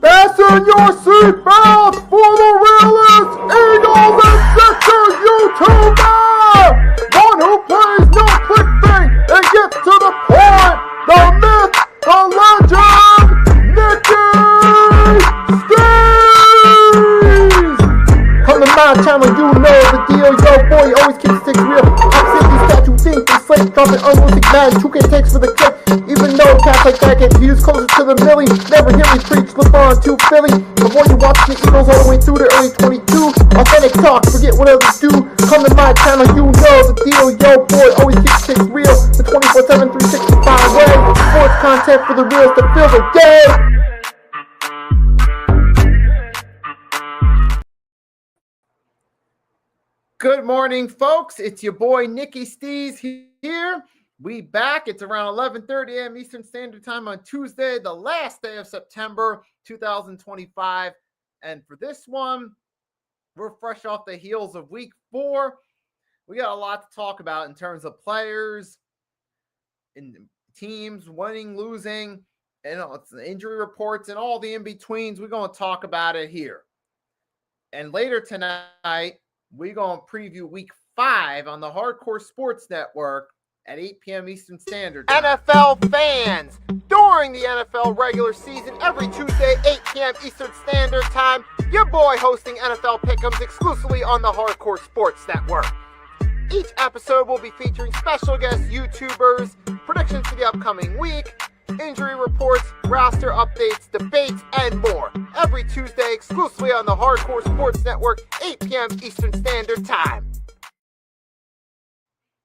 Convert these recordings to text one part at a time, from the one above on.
Fasten your seatbelts for the realest Eagles and Sixers YouTuber! One who plays no clickbait and gets to the point! The myth, the legend, Nicky Stees! Come to my channel, you know the deal. Yo, boy, always keeps things real. Top safety statue, think they slate, dropping unrealistic magic. 2K takes for the clip. Even though cats like that get views closer to the millie, never hear me preach, LeBron to Philly. Before you watch the Eagles all the way through the early 22, authentic talk, forget what others do. Come to my channel, you know the deal. Yo, boy, always keeps things real. The 24/7, 365 way. Sports content for the reals that feel the day. Good morning, folks. It's your boy Nicky Stees here. We back. It's around 11:30 a.m. Eastern Standard Time on Tuesday, the last day of September 2025. And for this one, we're fresh off the heels of week 4. We got a lot to talk about in terms of players and teams winning, losing, and injury reports and all the in-betweens. We're going to talk about it here. And later tonight, we're going to preview week 5 on the Hardcore Sports Network at 8 p.m. Eastern Standard Time. NFL fans, during the NFL regular season, every Tuesday, 8 p.m. Eastern Standard Time, your boy hosting NFL Pick'ems exclusively on the Hardcore Sports Network. Each episode will be featuring special guest YouTubers, predictions for the upcoming week, injury reports, roster updates, debates, and more. Every Tuesday, exclusively on the Hardcore Sports Network, 8 p.m. Eastern Standard Time.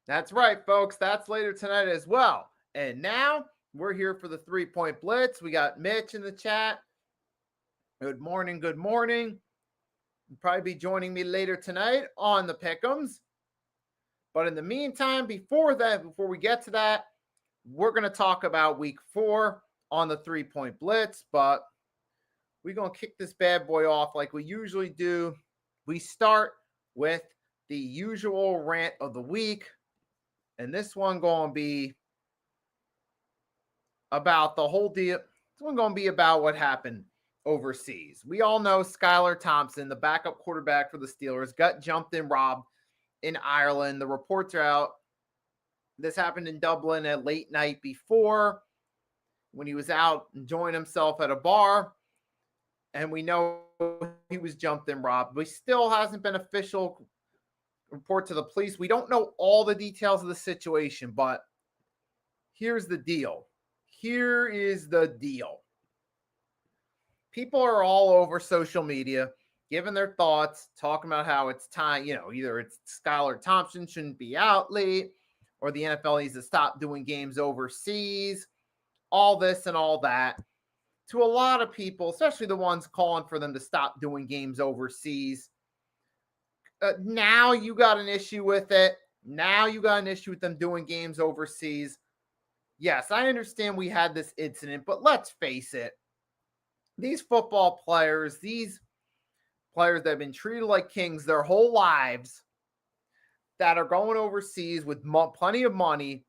That's right, folks. That's later tonight as well. And now we're here for the 3-point blitz. We got Mitch in the chat. Good morning. Good morning. You'll probably be joining me later tonight on the Pick'ems. But in the meantime, before we get to that, we're going to talk about week 4 on the 3-point blitz. But we're going to kick this bad boy off like we usually do. We start with the usual rant of the week. And this one going to be about the whole deal. This one going to be about what happened overseas. We all know Skylar Thompson, the backup quarterback for the Steelers, got jumped and robbed in Ireland. The reports are out. This happened in Dublin at late night before when he was out enjoying himself at a bar. And we know he was jumped and robbed. But still hasn't been official report to the police. We don't know all the details of the situation, but here's the deal. Here is the deal. People are all over social media giving their thoughts, talking about how it's time, either it's Skylar Thompson shouldn't be out late, or the NFL needs to stop doing games overseas, all this and all that. To a lot of people, especially the ones calling for them to stop doing games overseas, now you got an issue with it. Now you got an issue with them doing games overseas. Yes, I understand we had this incident, but let's face it. These football players, these players that have been treated like kings their whole lives, that are going overseas with plenty of money,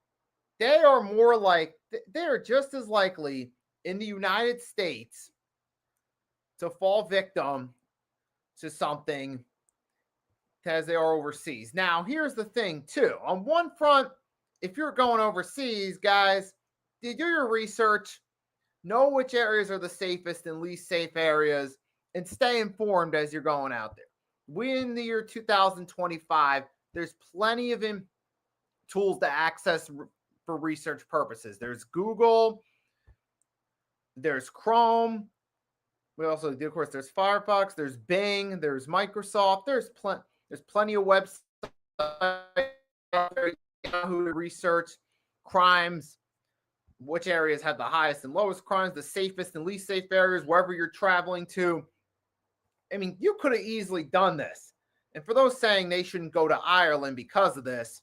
they are just as likely in the United States to fall victim to something as they are overseas. Now, here's the thing, too. On one front, if you're going overseas, guys, do your research, know which areas are the safest and least safe areas, and stay informed as you're going out there. We in the year 2025, there's plenty of tools to access for research purposes. There's Google, there's Chrome. We also, of course, there's Firefox, there's Bing, there's Microsoft. There's plenty of websites who research crimes, which areas have the highest and lowest crimes, the safest and least safe areas, wherever you're traveling to. I mean, you could have easily done this. And for those saying they shouldn't go to Ireland because of this,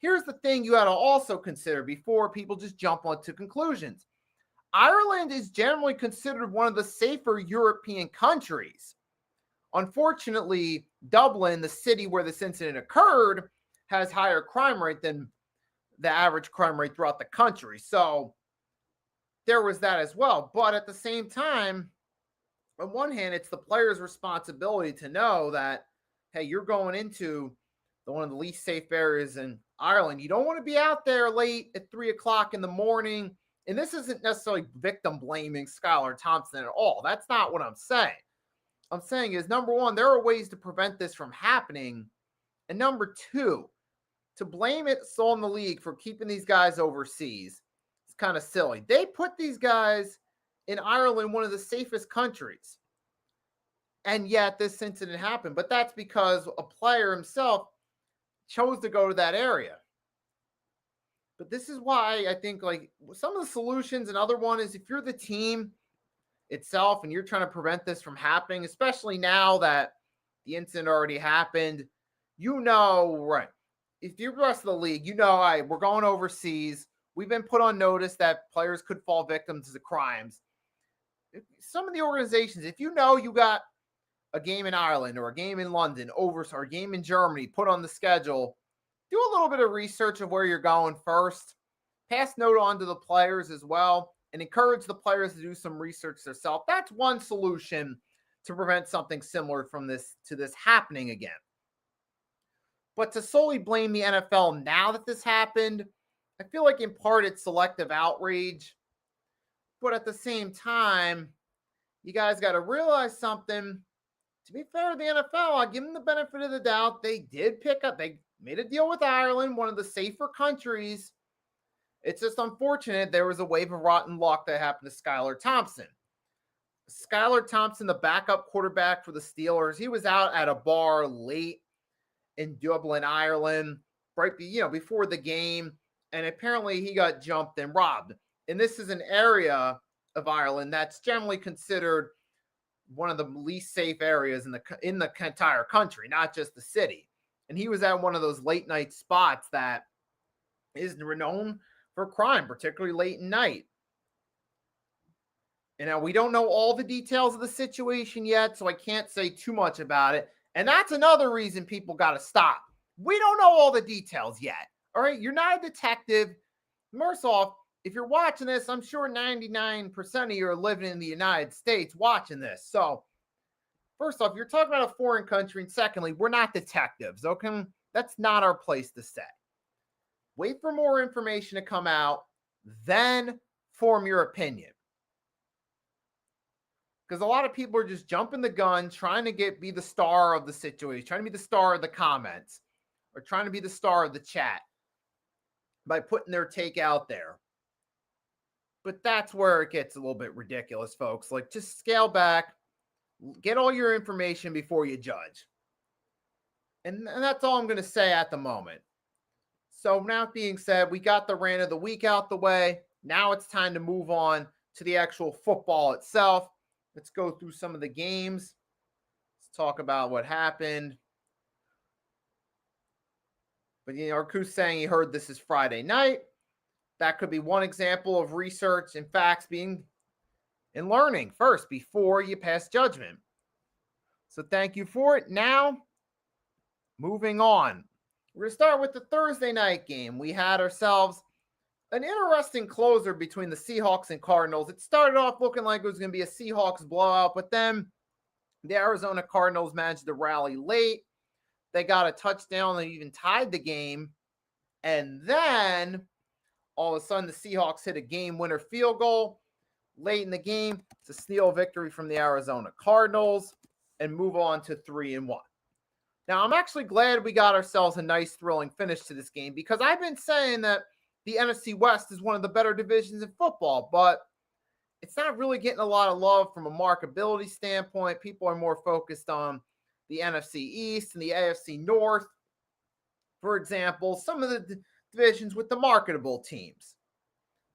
here's the thing you got to also consider before people just jump onto conclusions. Ireland is generally considered one of the safer European countries. Unfortunately, Dublin, the city where this incident occurred, has higher crime rate than the average crime rate throughout the country. So there was that as well. But at the same time, on one hand, it's the player's responsibility to know that, hey, you're going into one of the least safe areas in Ireland. You don't want to be out there late at 3 o'clock in the morning. And this isn't necessarily victim blaming Skylar Thompson at all. That's not what I'm saying. I'm saying is, number one, there are ways to prevent this from happening. And number two, to blame it on the league for keeping these guys overseas, it's kind of silly. They put these guys in Ireland, one of the safest countries. And yet this incident happened. But that's because a player himself chose to go to that area. But this is why I think some of the solutions, another one is if you're the team itself and you're trying to prevent this from happening, especially now that the incident already happened, right. If you're the rest of the league, we're going overseas. We've been put on notice that players could fall victims to crimes. Some of the organizations, if you got a game in Ireland or a game in London or a game in Germany put on the schedule, do a little bit of research of where you're going first. Pass note on to the players as well and encourage the players to do some research themselves. That's one solution to prevent something similar to this happening again. But to solely blame the NFL now that this happened, I feel like in part it's selective outrage. But at the same time, you guys got to realize something. To be fair to the NFL, I'll give them the benefit of the doubt. They made a deal with Ireland, one of the safer countries. It's just unfortunate there was a wave of rotten luck that happened to Skylar Thompson. Skylar Thompson, the backup quarterback for the Steelers, he was out at a bar late in Dublin, Ireland, right before the game, and apparently he got jumped and robbed. And this is an area of Ireland that's generally considered one of the least safe areas in the entire country, not just the city. And he was at one of those late night spots that is renowned for crime, particularly late at night. And now we don't know all the details of the situation yet, so I can't say too much about it. And that's another reason people got to stop. We don't know all the details yet. All right. You're not a detective. First off, if you're watching this, I'm sure 99% of you are living in the United States watching this. So, first off, you're talking about a foreign country. And secondly, we're not detectives. Okay. That's not our place to say. Wait for more information to come out, then form your opinion. Because a lot of people are just jumping the gun, trying to be the star of the situation, trying to be the star of the comments, or trying to be the star of the chat by putting their take out there. But that's where it gets a little bit ridiculous, folks. Like, just scale back, get all your information before you judge. And that's all I'm going to say at the moment. So now being said, we got the rant of the week out the way. Now it's time to move on to the actual football itself. Let's go through some of the games. Let's talk about what happened. But, Arku's saying he heard this is Friday night. That could be one example of research and facts being and learning first before you pass judgment. So thank you for it. Now, moving on. We're going to start with the Thursday night game. We had ourselves an interesting closer between the Seahawks and Cardinals. It started off looking like it was going to be a Seahawks blowout, but then the Arizona Cardinals managed to rally late. They got a touchdown and even tied the game. And then all of a sudden the Seahawks hit a game winner field goal late in the game to steal victory from the Arizona Cardinals and move on to 3-1. Now, I'm actually glad we got ourselves a nice thrilling finish to this game because I've been saying that the NFC West is one of the better divisions in football, but it's not really getting a lot of love from a marketability standpoint. People are more focused on the NFC East and the AFC North, for example, some of the divisions with the marketable teams.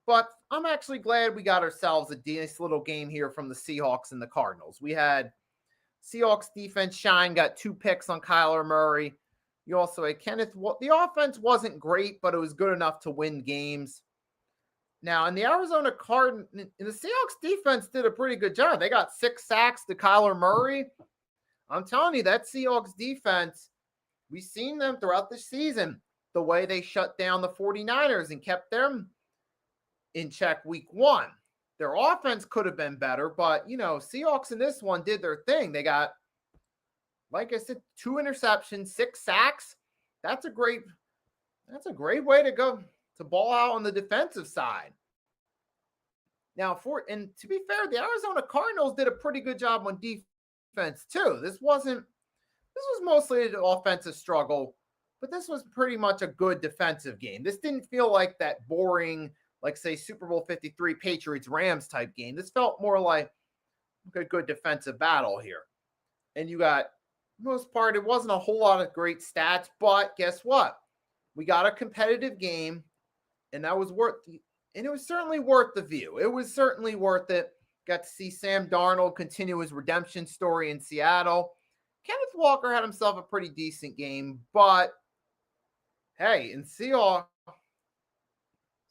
But I'm actually glad we got ourselves a nice little game here from the Seahawks and the Cardinals. We had Seahawks defense shine, got 2 picks on Kyler Murray. You also had Kenneth. The offense wasn't great, but it was good enough to win games. Now, in the Arizona Cardinals, the Seahawks defense did a pretty good job. They got 6 sacks to Kyler Murray. I'm telling you, that Seahawks defense, we've seen them throughout the season, the way they shut down the 49ers and kept them in check week 1. Their offense could have been better, but, Seahawks in this one did their thing. They got, like I said, 2 interceptions, 6 sacks. That's a great way to go to ball out on the defensive side. Now, to be fair, the Arizona Cardinals did a pretty good job on defense too. This was mostly an offensive struggle, but this was pretty much a good defensive game. This didn't feel like that boring, like, say, Super Bowl 53 Patriots-Rams type game. This felt more like a good defensive battle here. And you got, most part, it wasn't a whole lot of great stats, but guess what? We got a competitive game, and that was it was certainly worth the view. It was certainly worth it. Got to see Sam Darnold continue his redemption story in Seattle. Kenneth Walker had himself a pretty decent game, but hey, in Seahawks,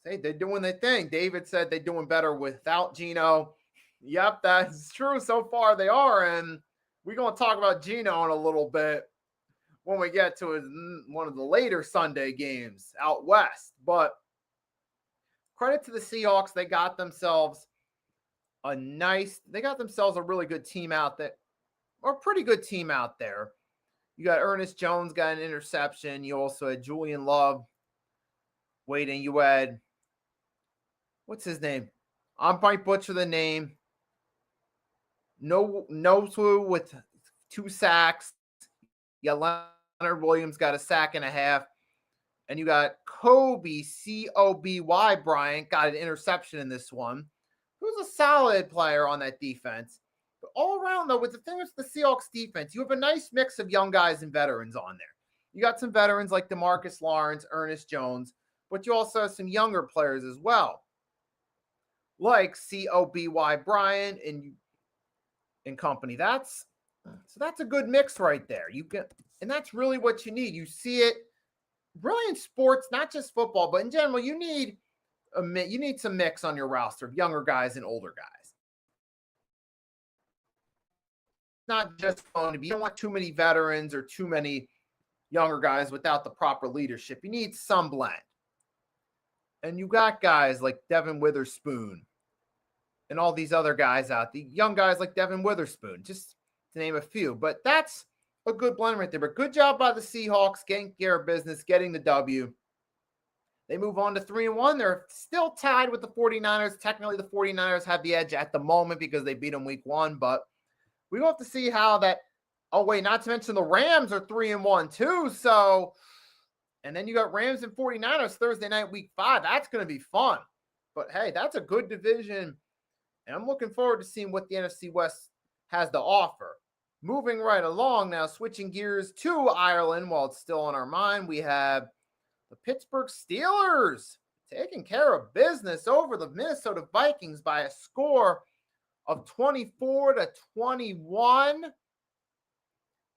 they're doing their thing. David said they're doing better without Geno. Yep, that's true. So far they are, and we're going to talk about Geno in a little bit when we get to one of the later Sunday games out west. But credit to the Seahawks. They got themselves a really good team out there, or a pretty good team out there. You got Ernest Jones got an interception. You also had Julian Love waiting. You had, what's his name? I might butcher the name. Nosu with 2 sacks. You got Leonard Williams got a sack and a half. And you got Coby Bryant got an interception in this one. He was a solid player on that defense. But all around, though, with the thing with the Seahawks defense, you have a nice mix of young guys and veterans on there. You got some veterans like DeMarcus Lawrence, Ernest Jones, but you also have some younger players as well, like Coby Bryant and company. That's a good mix right there. And that's really what you need. You see it really in sports, not just football, but in general, you need some mix on your roster of younger guys and older guys. Not just going to be, you don't want too many veterans or too many younger guys without the proper leadership. You need some blend. And you got guys like Devin Witherspoon and all these other guys out, the young guys like Devin Witherspoon, just to name a few. But that's a good blend right there. But good job by the Seahawks getting care of business, getting the W. They move on to 3-1. They're still tied with the 49ers. Technically, the 49ers have the edge at the moment because they beat them week 1. But we will have to see how that. Oh, wait, not to mention the Rams are 3-1 too. So, and then you got Rams and 49ers Thursday night, week 5. That's going to be fun. But hey, that's a good division. And I'm looking forward to seeing what the NFC West has to offer. Moving right along now, switching gears to Ireland while it's still on our mind, we have the Pittsburgh Steelers taking care of business over the Minnesota Vikings by a score of 24-21.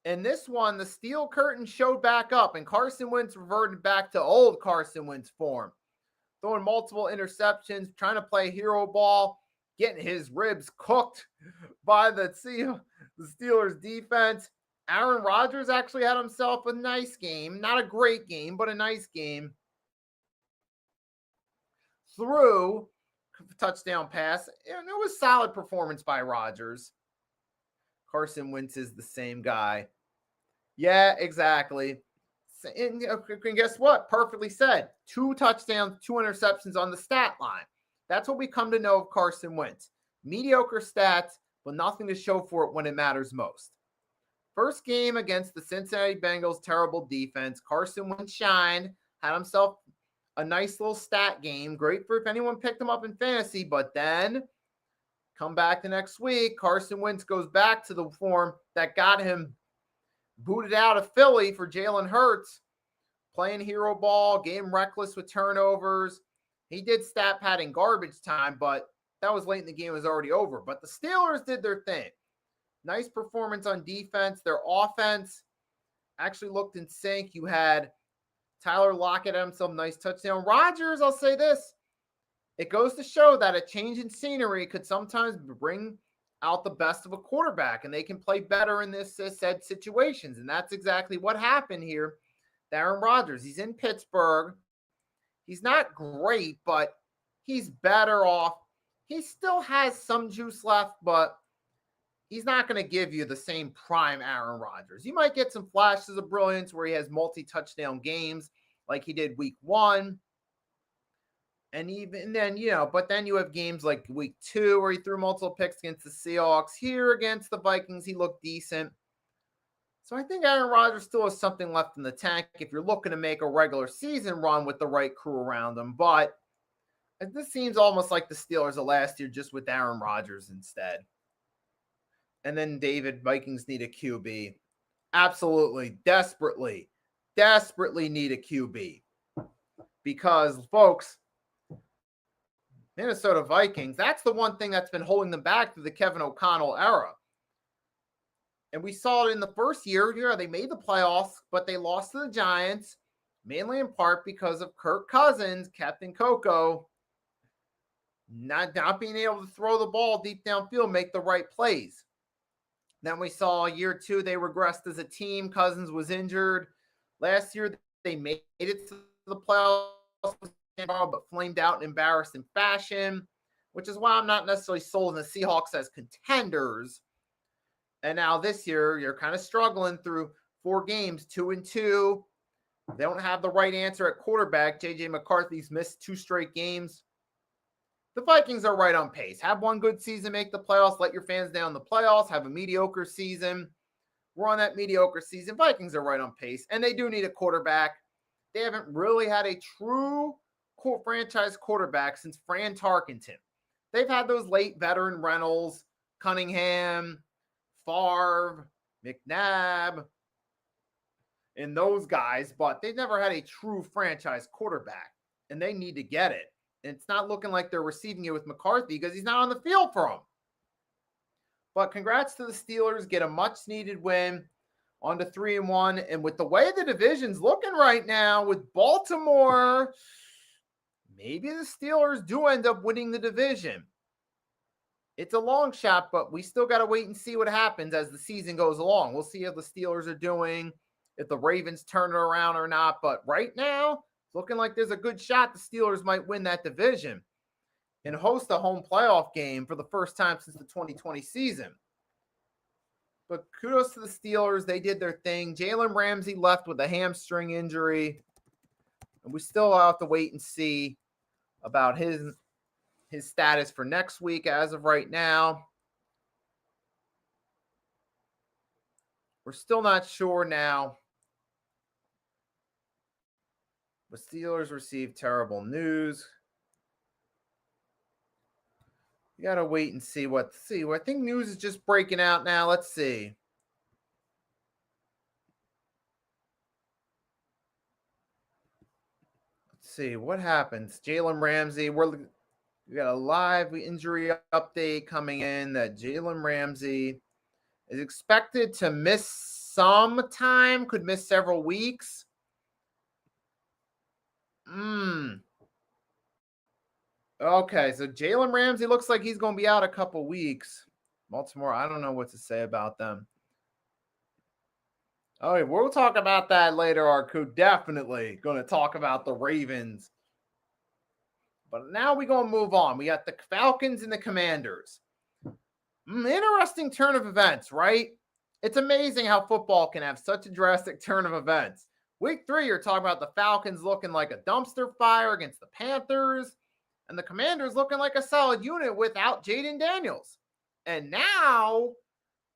In this one, the steel curtain showed back up, and Carson Wentz reverted back to old Carson Wentz form, throwing multiple interceptions, trying to play hero ball, getting his ribs cooked by the Steelers defense. Aaron Rodgers actually had himself a nice game. Not a great game, but a nice game. Threw a touchdown pass, and it was solid performance by Rodgers. Carson Wentz is the same guy. Yeah, exactly. And guess what? Perfectly said. 2 touchdowns, 2 interceptions on the stat line. That's what we come to know of Carson Wentz. Mediocre stats, but nothing to show for it when it matters most. First game against the Cincinnati Bengals, terrible defense. Carson Wentz shined, had himself a nice little stat game. Great for if anyone picked him up in fantasy, but then come back the next week, Carson Wentz goes back to the form that got him booted out of Philly for Jalen Hurts, playing hero ball, game reckless with turnovers. He did stat pad in garbage time, but that was late in the game. It was already over. But the Steelers did their thing. Nice performance on defense. Their offense actually looked in sync. You had Tyler Lockett had himself a nice touchdown. Rodgers, I'll say this. It goes to show that a change in scenery could sometimes bring out the best of a quarterback, and they can play better in this said situations. And that's exactly what happened here. Aaron Rodgers, he's in Pittsburgh. He's not great, but he's better off. He still has some juice left, but he's not going to give you the same prime Aaron Rodgers. You might get some flashes of brilliance where he has multi-touchdown games like he did week 1. And even then, but then you have games like week 2 where he threw multiple picks against the Seahawks. Here against the Vikings, he looked decent. So I think Aaron Rodgers still has something left in the tank if you're looking to make a regular season run with the right crew around him. But this seems almost like the Steelers of last year, just with Aaron Rodgers instead. And then David, Vikings need a QB. Absolutely, desperately need a QB. Because, folks, Minnesota Vikings, that's the one thing that's been holding them back through the Kevin O'Connell era. And we saw it in the first year. They made the playoffs, but they lost to the Giants, mainly in part because of Kirk Cousins, Captain Coco, not being able to throw the ball deep downfield, make the right plays. Then we saw year 2, they regressed as a team. Cousins was injured. Last year, they made it to the playoffs, but flamed out in embarrassing fashion, which is why I'm not necessarily sold on the Seahawks as contenders. And now this year, you're kind of struggling through 4 games, 2-2. They don't have the right answer at quarterback. J.J. McCarthy's missed 2 straight games. The Vikings are right on pace. Have one good season, make the playoffs, let your fans down the playoffs, have a mediocre season. We're on that mediocre season. Vikings are right on pace, and they do need a quarterback. They haven't really had a true franchise quarterback since Fran Tarkenton. They've had those late veteran Reynolds, Cunningham, Favre, McNabb, and those guys, but they've never had a true franchise quarterback, and they need to get it. And it's not looking like they're receiving it with McCarthy because he's not on the field for them. But congrats to the Steelers. Get a much-needed win on to 3-1. And with the way the division's looking right now with Baltimore, maybe the Steelers do end up winning the division. It's a long shot, but we still got to wait and see what happens as the season goes along. We'll see how the Steelers are doing. if the Ravens turn it around or not. But right now, it's looking like there's a good shot the Steelers might win that division and host a home playoff game for the first time since the 2020 season. But kudos to the Steelers. They did their thing. Jalen Ramsey left with a hamstring injury. And we still have to wait and see about his status for next week as of right now. We're still not sure now. The Steelers received terrible news. You got to wait and see what. I think news is just breaking out now. Let's see. Let's see what happens. Jalen Ramsey. We got a live injury update coming in that Jalen Ramsey is expected to miss some time. Could miss several weeks. Okay, so Jalen Ramsey looks like he's going to be out a couple weeks. Baltimore, I don't know what to say about them. All right, we'll talk about that later, Arku. Definitely going to talk about the Ravens. But now we're going to move on. We got the Falcons and the Commanders. Interesting turn of events, right? It's amazing how football can have such a drastic turn of events. Week 3, you're talking about the Falcons looking like a dumpster fire against the Panthers. And the Commanders looking like a solid unit without Jaden Daniels. And now,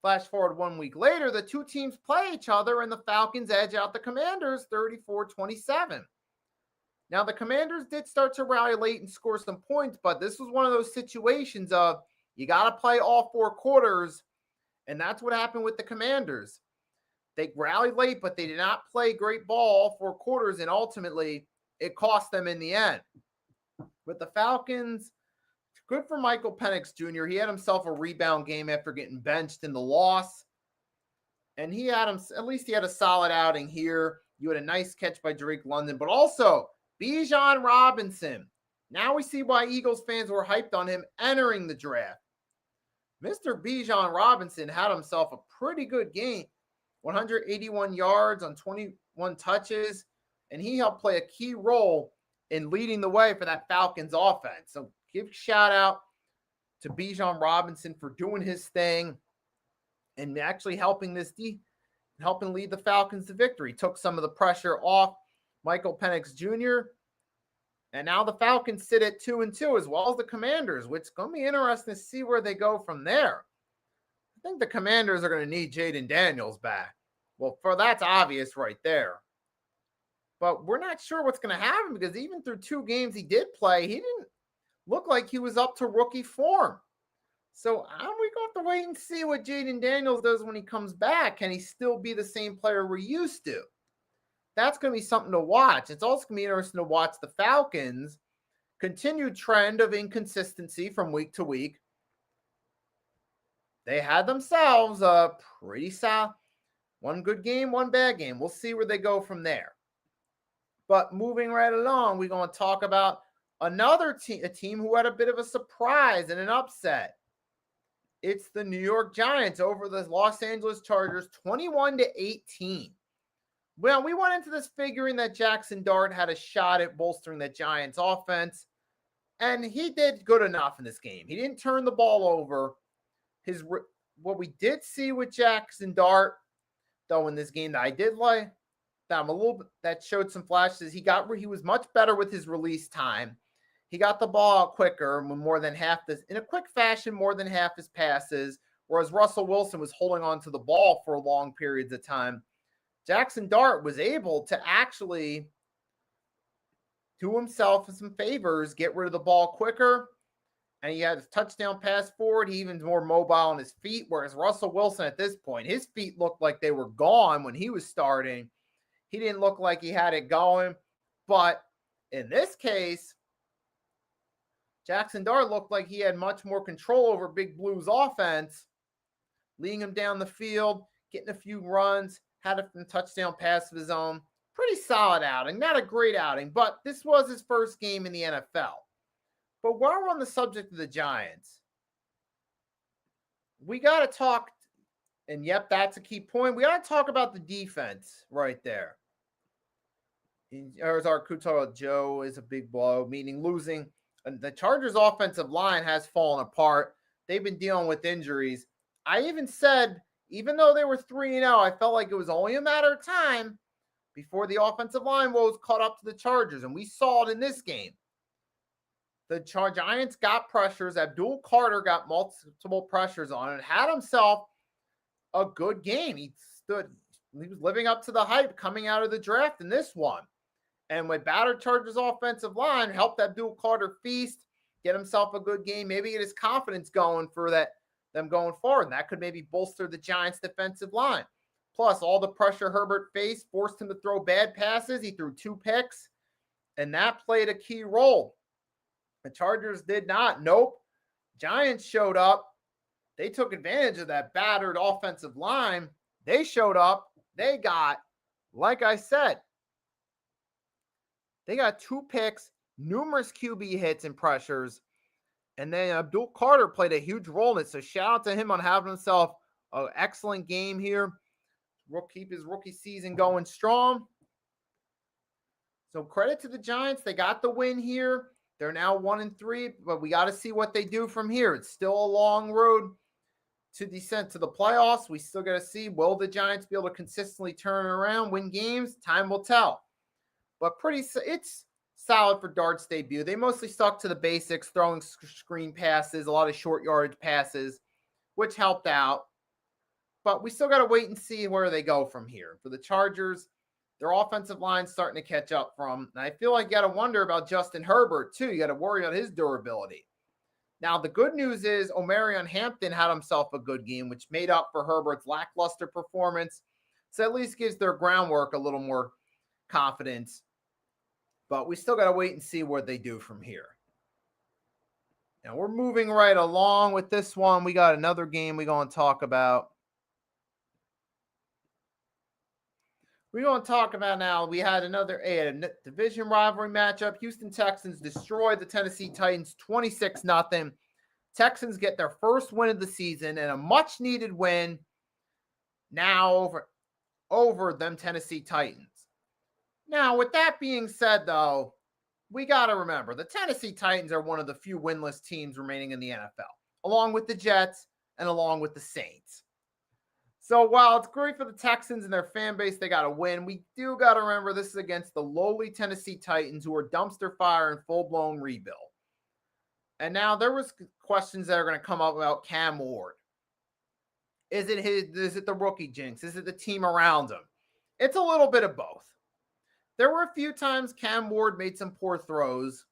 flash forward 1 week later, the two teams play each other and the Falcons edge out the Commanders 34-27. Now, the Commanders did start to rally late and score some points, but this was one of those situations of you got to play all 4 quarters, and that's what happened with the Commanders. They rallied late, but they did not play great ball all 4 quarters, and ultimately it cost them in the end. With the Falcons, good for Michael Penix Jr. He had himself a rebound game after getting benched in the loss. And he had at least he had a solid outing here. You had a nice catch by Drake London, but also Bijan Robinson. Now we see why Eagles fans were hyped on him entering the draft. Mr. Bijan Robinson had himself a pretty good game. 181 yards on 21 touches, and he helped play a key role in leading the way for that Falcons offense. So give a shout out to Bijan Robinson for doing his thing and actually helping lead the Falcons to victory. Took some of the pressure off Michael Penix Jr. And now the Falcons sit at 2-2 as well as the Commanders, which is going to be interesting to see where they go from there. I think the Commanders are going to need Jaden Daniels back. Well, that's obvious right there. But we're not sure what's going to happen because even through 2 games he did play, he didn't look like he was up to rookie form. So we going to have to wait and see what Jaden Daniels does when he comes back. Can he still be the same player we're used to? That's going to be something to watch. It's also going to be interesting to watch the Falcons' continued trend of inconsistency from week to week. They had themselves a pretty solid, 1 good game, 1 bad game. We'll see where they go from there. But moving right along, we're going to talk about another team, a team who had a bit of a surprise and an upset. It's the New York Giants over the Los Angeles Chargers, 21-18. Well, we went into this figuring that Jackson Dart had a shot at bolstering the Giants offense, and he did good enough in this game. He didn't turn the ball over. What we did see with Jackson Dart, though, in this game that I did like, that showed some flashes. He was much better with his release time. He got the ball out quicker in a quick fashion, more than half his passes, whereas Russell Wilson was holding on to the ball for long periods of time. Jackson Dart was able to actually do himself some favors, get rid of the ball quicker, and he had his touchdown pass forward. He even more mobile on his feet, whereas Russell Wilson at this point, his feet looked like they were gone when he was starting. He didn't look like he had it going. But in this case, Jackson Dart looked like he had much more control over Big Blue's offense, leading him down the field, getting a few runs, had a touchdown pass of his own. Pretty solid outing. Not a great outing, but this was his first game in the NFL. But while we're on the subject of the Giants, we got to talk And yep, that's a key point. We got to talk about the defense right there. As our Kuto Joe is a big blow, meaning losing. And the Chargers' offensive line has fallen apart. They've been dealing with injuries. I even said, even though they were 3-0, I felt like it was only a matter of time before the offensive line woes caught up to the Chargers. And we saw it in this game. The Giants got pressures. Abdul Carter got multiple pressures on it and had himself a good game. He was living up to the hype coming out of the draft in this one. And with battered Chargers offensive line, helped Abdul Carter feast, get himself a good game, maybe get his confidence going for them going forward. And that could maybe bolster the Giants defensive line. Plus, all the pressure Herbert faced forced him to throw bad passes. He threw 2 picks, and that played a key role. The Chargers did not. Nope. Giants showed up. They took advantage of that battered offensive line. They showed up. They got, like I said, they got 2 picks, numerous QB hits and pressures. And then Abdul Carter played a huge role in it. So shout out to him on having himself an excellent game here. Keep his rookie season going strong. So credit to the Giants. They got the win here. They're now 1-3, but we got to see what they do from here. It's still a long road to descent to the playoffs. We still got to see, will the Giants be able to consistently turn around, win games? Time will tell. But it's solid for Dart's debut. They mostly stuck to the basics, throwing screen passes, a lot of short yardage passes, which helped out. But we still got to wait and see where they go from here. For the Chargers, their offensive line's starting to catch up from. And I feel like you got to wonder about Justin Herbert, too. You got to worry about his durability. Now, the good news is Omarion Hampton had himself a good game, which made up for Herbert's lackluster performance. So at least gives their groundwork a little more confidence. But we still got to wait and see what they do from here. Now, we're moving right along with this one. We got another game we're going to talk about. We're going to talk about now. We had a division rivalry matchup. Houston Texans destroyed the Tennessee Titans 26-0. Texans get their first win of the season and a much-needed win now over them Tennessee Titans. Now, with that being said, though, we got to remember the Tennessee Titans are one of the few winless teams remaining in the NFL, along with the Jets and along with the Saints. So while it's great for the Texans and their fan base, they got to win. We do got to remember this is against the lowly Tennessee Titans, who are dumpster fire and full-blown rebuild. And now there was questions that are going to come up about Cam Ward. Is it the rookie jinx? Is it the team around him? It's a little bit of both. There were a few times Cam Ward made some poor throws,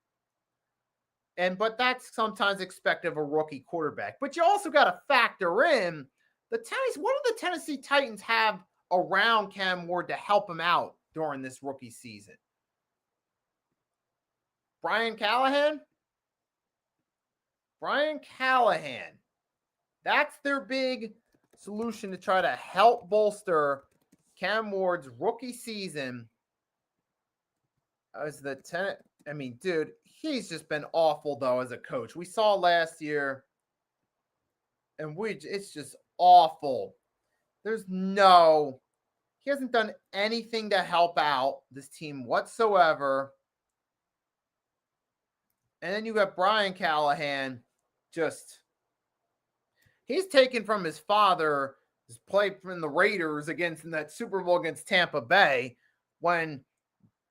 but that's sometimes expected of a rookie quarterback. But you also got to factor in what do the Tennessee Titans have around Cam Ward to help him out during this rookie season? Brian Callahan. That's their big solution to try to help bolster Cam Ward's rookie season. Dude, he's just been awful, though, as a coach. We saw last year, and it's just awful. He hasn't done anything to help out this team whatsoever. And then you got Brian Callahan, he's taken from his father, his play from the Raiders in that Super Bowl against Tampa Bay, when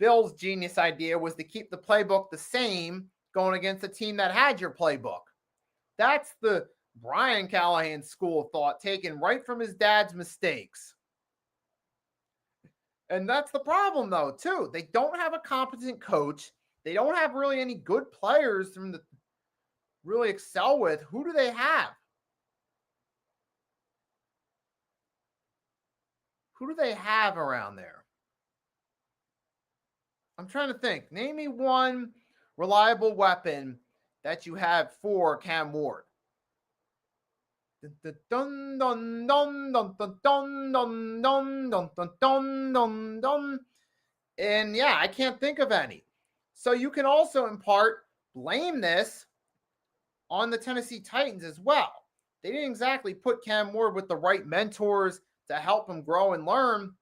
Bill's genius idea was to keep the playbook the same going against a team that had your playbook. That's the Brian Callahan school of thought, taken right from his dad's mistakes. And that's the problem, though, too. They don't have a competent coach. They don't have really any good players to really excel with. Who do they have? Who do they have around there? I'm trying to think. Name me one reliable weapon that you have for Cam Ward. And yeah, I can't think of any. So you can also in part blame this on the Tennessee Titans as well. they didn't exactly put Cam Ward with the right mentors to help him grow and learn.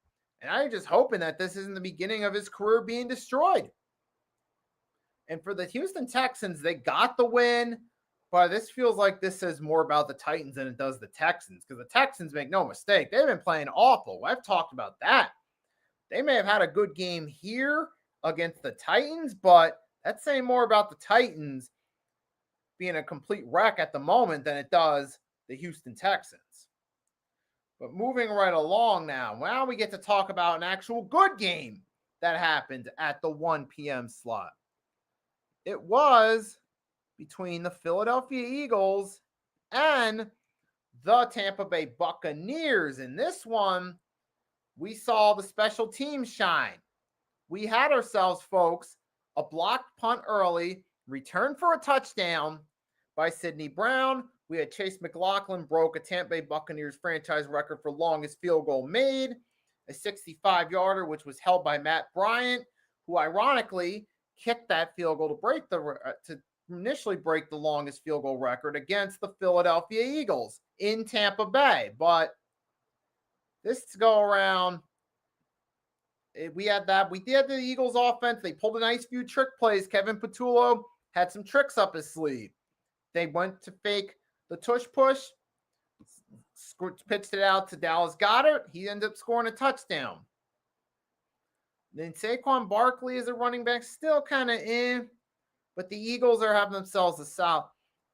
And I'm just hoping that this isn't the beginning of his career being destroyed. And for the Houston Texans, they got the win, but this feels like this says more about the Titans than it does the Texans, because the Texans, make no mistake, they've been playing awful. I've talked about that. They may have had a good game here against the Titans, but that's saying more about the Titans being a complete wreck at the moment than it does the Houston Texans. But moving right along now we get to talk about an actual good game that happened at the 1 p.m. slot. It was between the Philadelphia Eagles and the Tampa Bay Buccaneers. In this one, we saw the special teams shine. We had ourselves, folks, a blocked punt early, return for a touchdown by Sidney Brown. We had Chase McLaughlin broke a Tampa Bay Buccaneers franchise record for longest field goal made, a 65-yarder, which was held by Matt Bryant, who ironically kicked that field goal to initially break the longest field goal record against the Philadelphia Eagles in Tampa Bay. But this go around, we had the Eagles offense. They pulled a nice few trick plays. Kevin Patullo had some tricks up his sleeve. They went to fake the tush push, pitched it out to Dallas Goedert. He ended up scoring a touchdown. Then Saquon Barkley is a running back, still kind of in, but the Eagles are having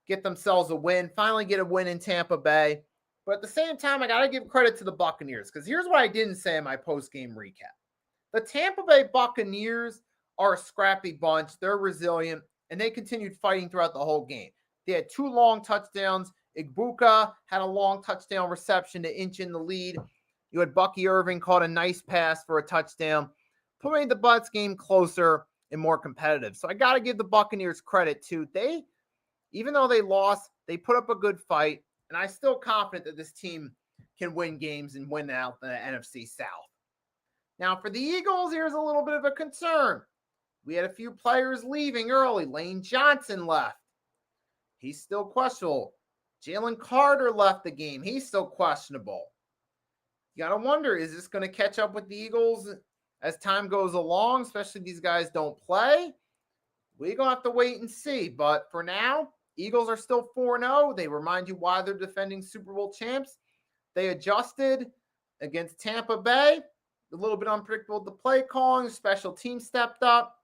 get themselves a win, finally get a win in Tampa Bay. But at the same time, I got to give credit to the Buccaneers, because here's what I didn't say in my post-game recap. The Tampa Bay Buccaneers are a scrappy bunch. They're resilient, and they continued fighting throughout the whole game. They had 2 long touchdowns. Igbuka had a long touchdown reception to inch in the lead. You had Bucky Irving caught a nice pass for a touchdown, putting the Bucs game closer and more competitive. So I got to give the Buccaneers credit too. Even though they lost, they put up a good fight, and I'm still confident that this team can win games and win out the NFC South. Now for the Eagles, here's a little bit of a concern. We had a few players leaving early. Lane Johnson left. He's still questionable. Jalen Carter left the game. He's still questionable. You got to wonder, is this going to catch up with the Eagles as time goes along, especially if these guys don't play? We're going to have to wait and see. But for now, Eagles are still 4-0. They remind you why they're defending Super Bowl champs. They adjusted against Tampa Bay. A little bit unpredictable the play calling. Special team stepped up.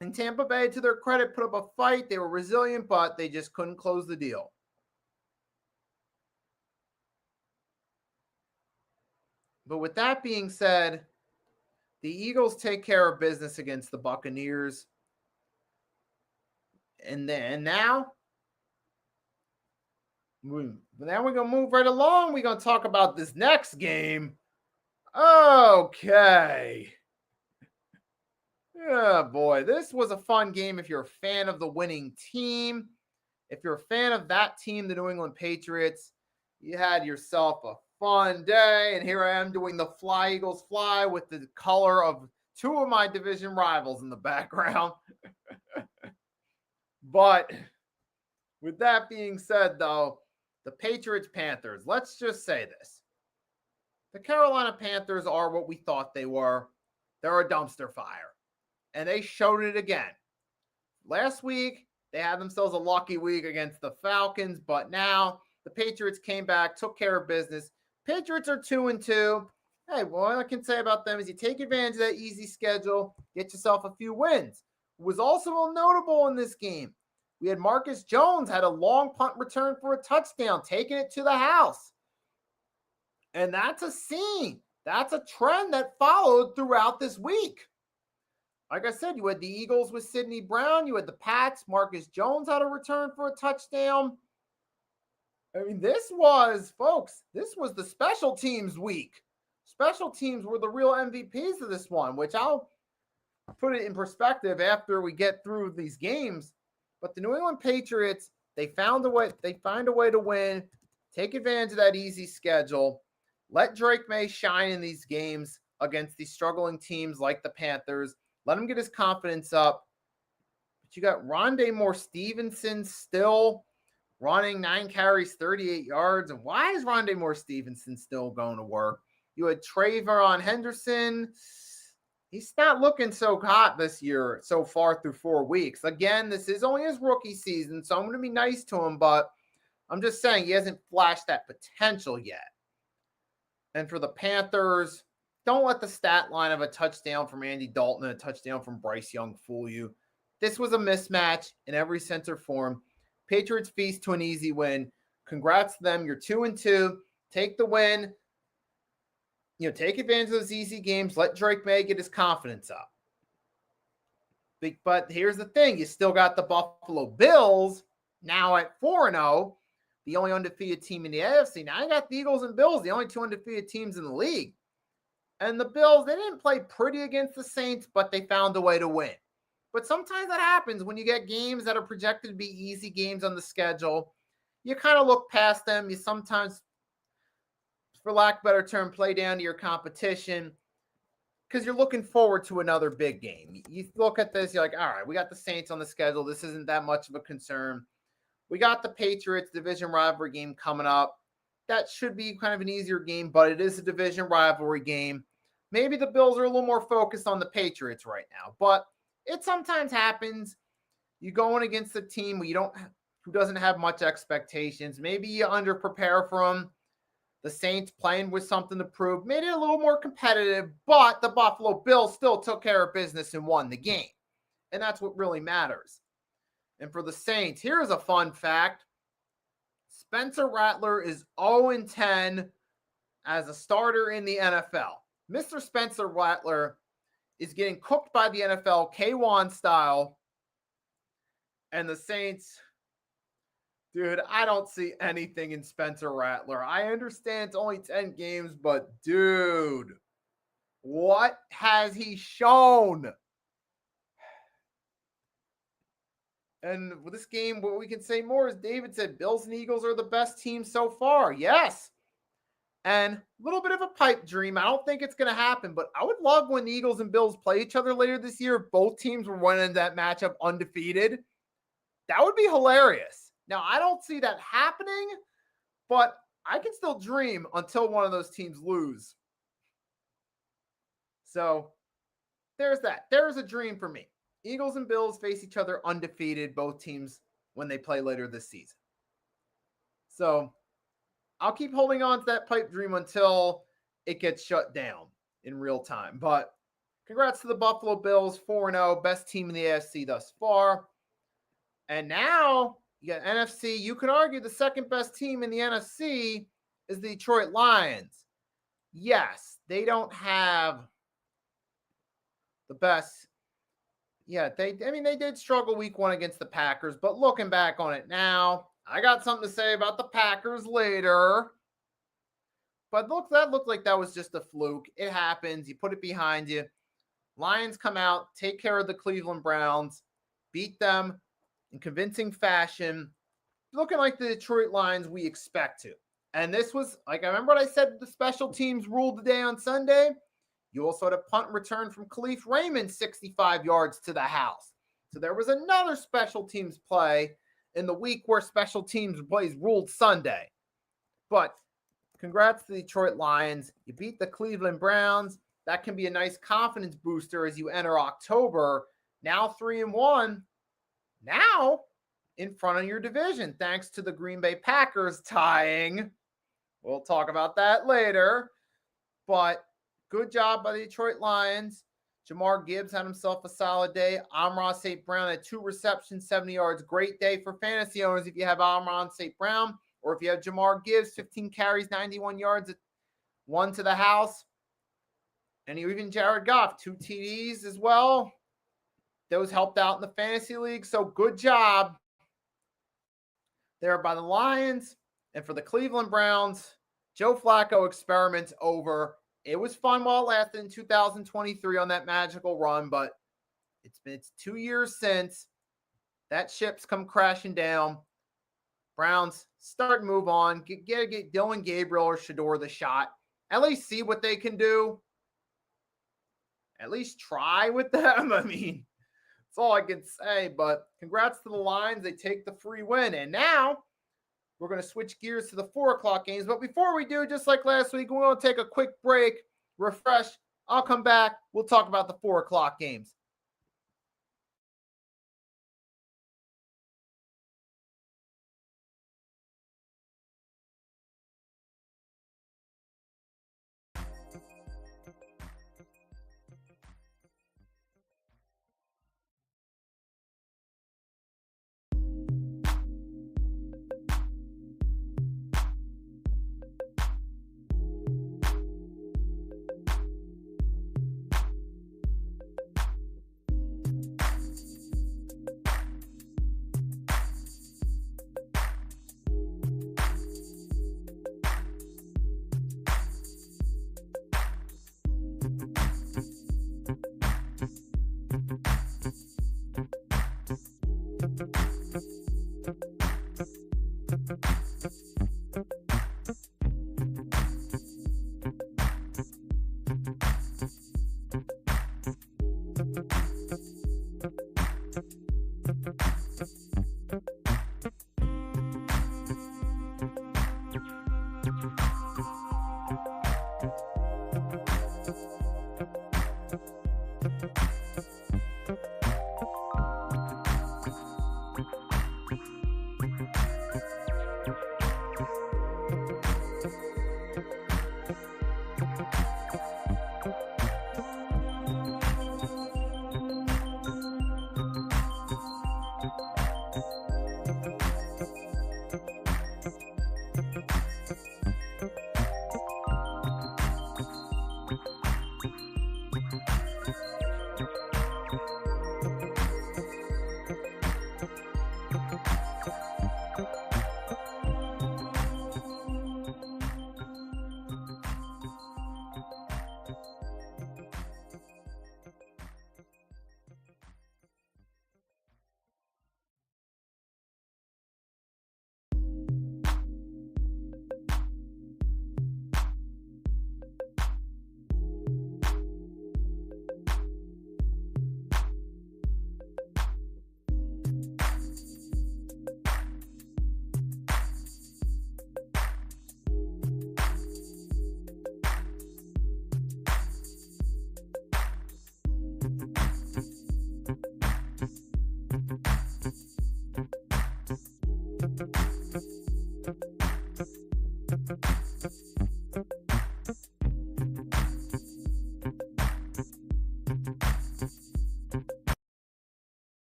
And Tampa Bay, to their credit, put up a fight. They were resilient, but they just couldn't close the deal. But with that being said, the Eagles take care of business against the Buccaneers. And now we're going to move right along. We're going to talk about this next game. Okay. Yeah, boy, this was a fun game if you're a fan of the winning team. If you're a fan of that team, the New England Patriots, you had yourself a fun day. And here I am doing the Fly Eagles Fly with the color of 2 of my division rivals in the background. But with that being said, though, the Patriots-Panthers, let's just say this. The Carolina Panthers are what we thought they were. They're a dumpster fire. And they showed it again. Last week, they had themselves a lucky week against the Falcons, but now the Patriots came back, took care of business. Patriots are 2-2. Hey, what I can say about them is you take advantage of that easy schedule, get yourself a few wins. What was also notable in this game, we had Marcus Jones had a long punt return for a touchdown, taking it to the house. And that's a scene. That's a trend that followed throughout this week. Like I said, you had the Eagles with Sidney Brown. You had the Pats. Marcus Jones had a return for a touchdown. I mean, this was the special teams week. Special teams were the real MVPs of this one, which I'll put it in perspective after we get through these games. But the New England Patriots, they found a way. They find a way to win, take advantage of that easy schedule, let Drake May shine in these games against these struggling teams like the Panthers. Let him get his confidence up. But you got Rondé Moore Stevenson still running 9 carries, 38 yards. And why is Rondé Moore Stevenson still going to work? You had Trayvon Henderson. He's not looking so hot this year so far through 4 weeks. Again, this is only his rookie season, so I'm going to be nice to him, but I'm just saying he hasn't flashed that potential yet. And for the Panthers, don't let the stat line of a touchdown from Andy Dalton and a touchdown from Bryce Young fool you. This was a mismatch in every sense or form. Patriots feast to an easy win. Congrats to them. You're 2-2. Take the win. Take advantage of those easy games. Let Drake May get his confidence up. But here's the thing. You still got the Buffalo Bills now at 4-0, the only undefeated team in the AFC. Now you got the Eagles and Bills, the only 2 undefeated teams in the league. And the Bills, they didn't play pretty against the Saints, but they found a way to win. But sometimes that happens when you get games that are projected to be easy games on the schedule. You kind of look past them. You sometimes, for lack of a better term, play down to your competition because you're looking forward to another big game. You look at this, you're like, all right, we got the Saints on the schedule. This isn't that much of a concern. We got the Patriots division rivalry game coming up. That should be kind of an easier game, but it is a division rivalry game. Maybe the Bills are a little more focused on the Patriots right now, but it sometimes happens. You going against a team who doesn't have much expectations. Maybe you under-prepare for them. The Saints playing with something to prove, made it a little more competitive, but the Buffalo Bills still took care of business and won the game. And that's what really matters. And for the Saints, here's a fun fact. Spencer Rattler is 0-10 as a starter in the NFL. Mr. Spencer Rattler is getting cooked by the NFL, K1 style. And the Saints, dude, I don't see anything in Spencer Rattler. I understand it's only 10 games, but dude, what has he shown? And with this game, what we can say more is David said, Bills and Eagles are the best team so far. Yes. And a little bit of a pipe dream. I don't think it's going to happen, but I would love when the Eagles and Bills play each other later this year. If both teams were winning that matchup undefeated. That would be hilarious. Now, I don't see that happening, but I can still dream until one of those teams lose. So there's that. There's a dream for me. Eagles and Bills face each other undefeated, both teams, when they play later this season. So I'll keep holding on to that pipe dream until it gets shut down in real time. But congrats to the Buffalo Bills, 4-0, best team in the AFC thus far. And now you got NFC. You can argue the second best team in the NFC is the Detroit Lions. Yes, they don't have the best. Yeah, they did struggle week 1 against the Packers, but looking back on it now, I got something to say about the Packers later. But that looked like that was just a fluke. It happens. You put it behind you. Lions come out, take care of the Cleveland Browns, beat them in convincing fashion, looking like the Detroit Lions we expect to. And this was, like, I remember what I said, the special teams ruled the day on Sunday. You also had a punt and return from Khalif Raymond, 65 yards to the house. So there was another special teams play in the week where special teams plays ruled Sunday. But congrats to the Detroit Lions. You beat the Cleveland Browns. That can be a nice confidence booster as you enter October. Now 3-1. Now in front of your division, thanks to the Green Bay Packers tying. We'll talk about that later. But good job by the Detroit Lions. Jamar Gibbs had himself a solid day. Amon-Ra St. Brown had 2 receptions, 70 yards. Great day for fantasy owners if you have Amon-Ra St. Brown, or if you have Jamar Gibbs, 15 carries, 91 yards, 1 to the house. And even Jared Goff, 2 TDs as well. Those helped out in the fantasy league. So good job there by the Lions. And for the Cleveland Browns, Joe Flacco experiments over. It was fun while it lasted in 2023 on that magical run, but it's 2 years since. That ship's come crashing down. Browns start and move on. Get Dylan Gabriel or Shador the shot. At least see what they can do. At least try with them. I mean, that's all I can say. But congrats to the Lions. They take the free win. And now we're going to switch gears to the 4 o'clock games. But before we do, just like last week, we're going to take a quick break, refresh. I'll come back. We'll talk about the 4 o'clock games.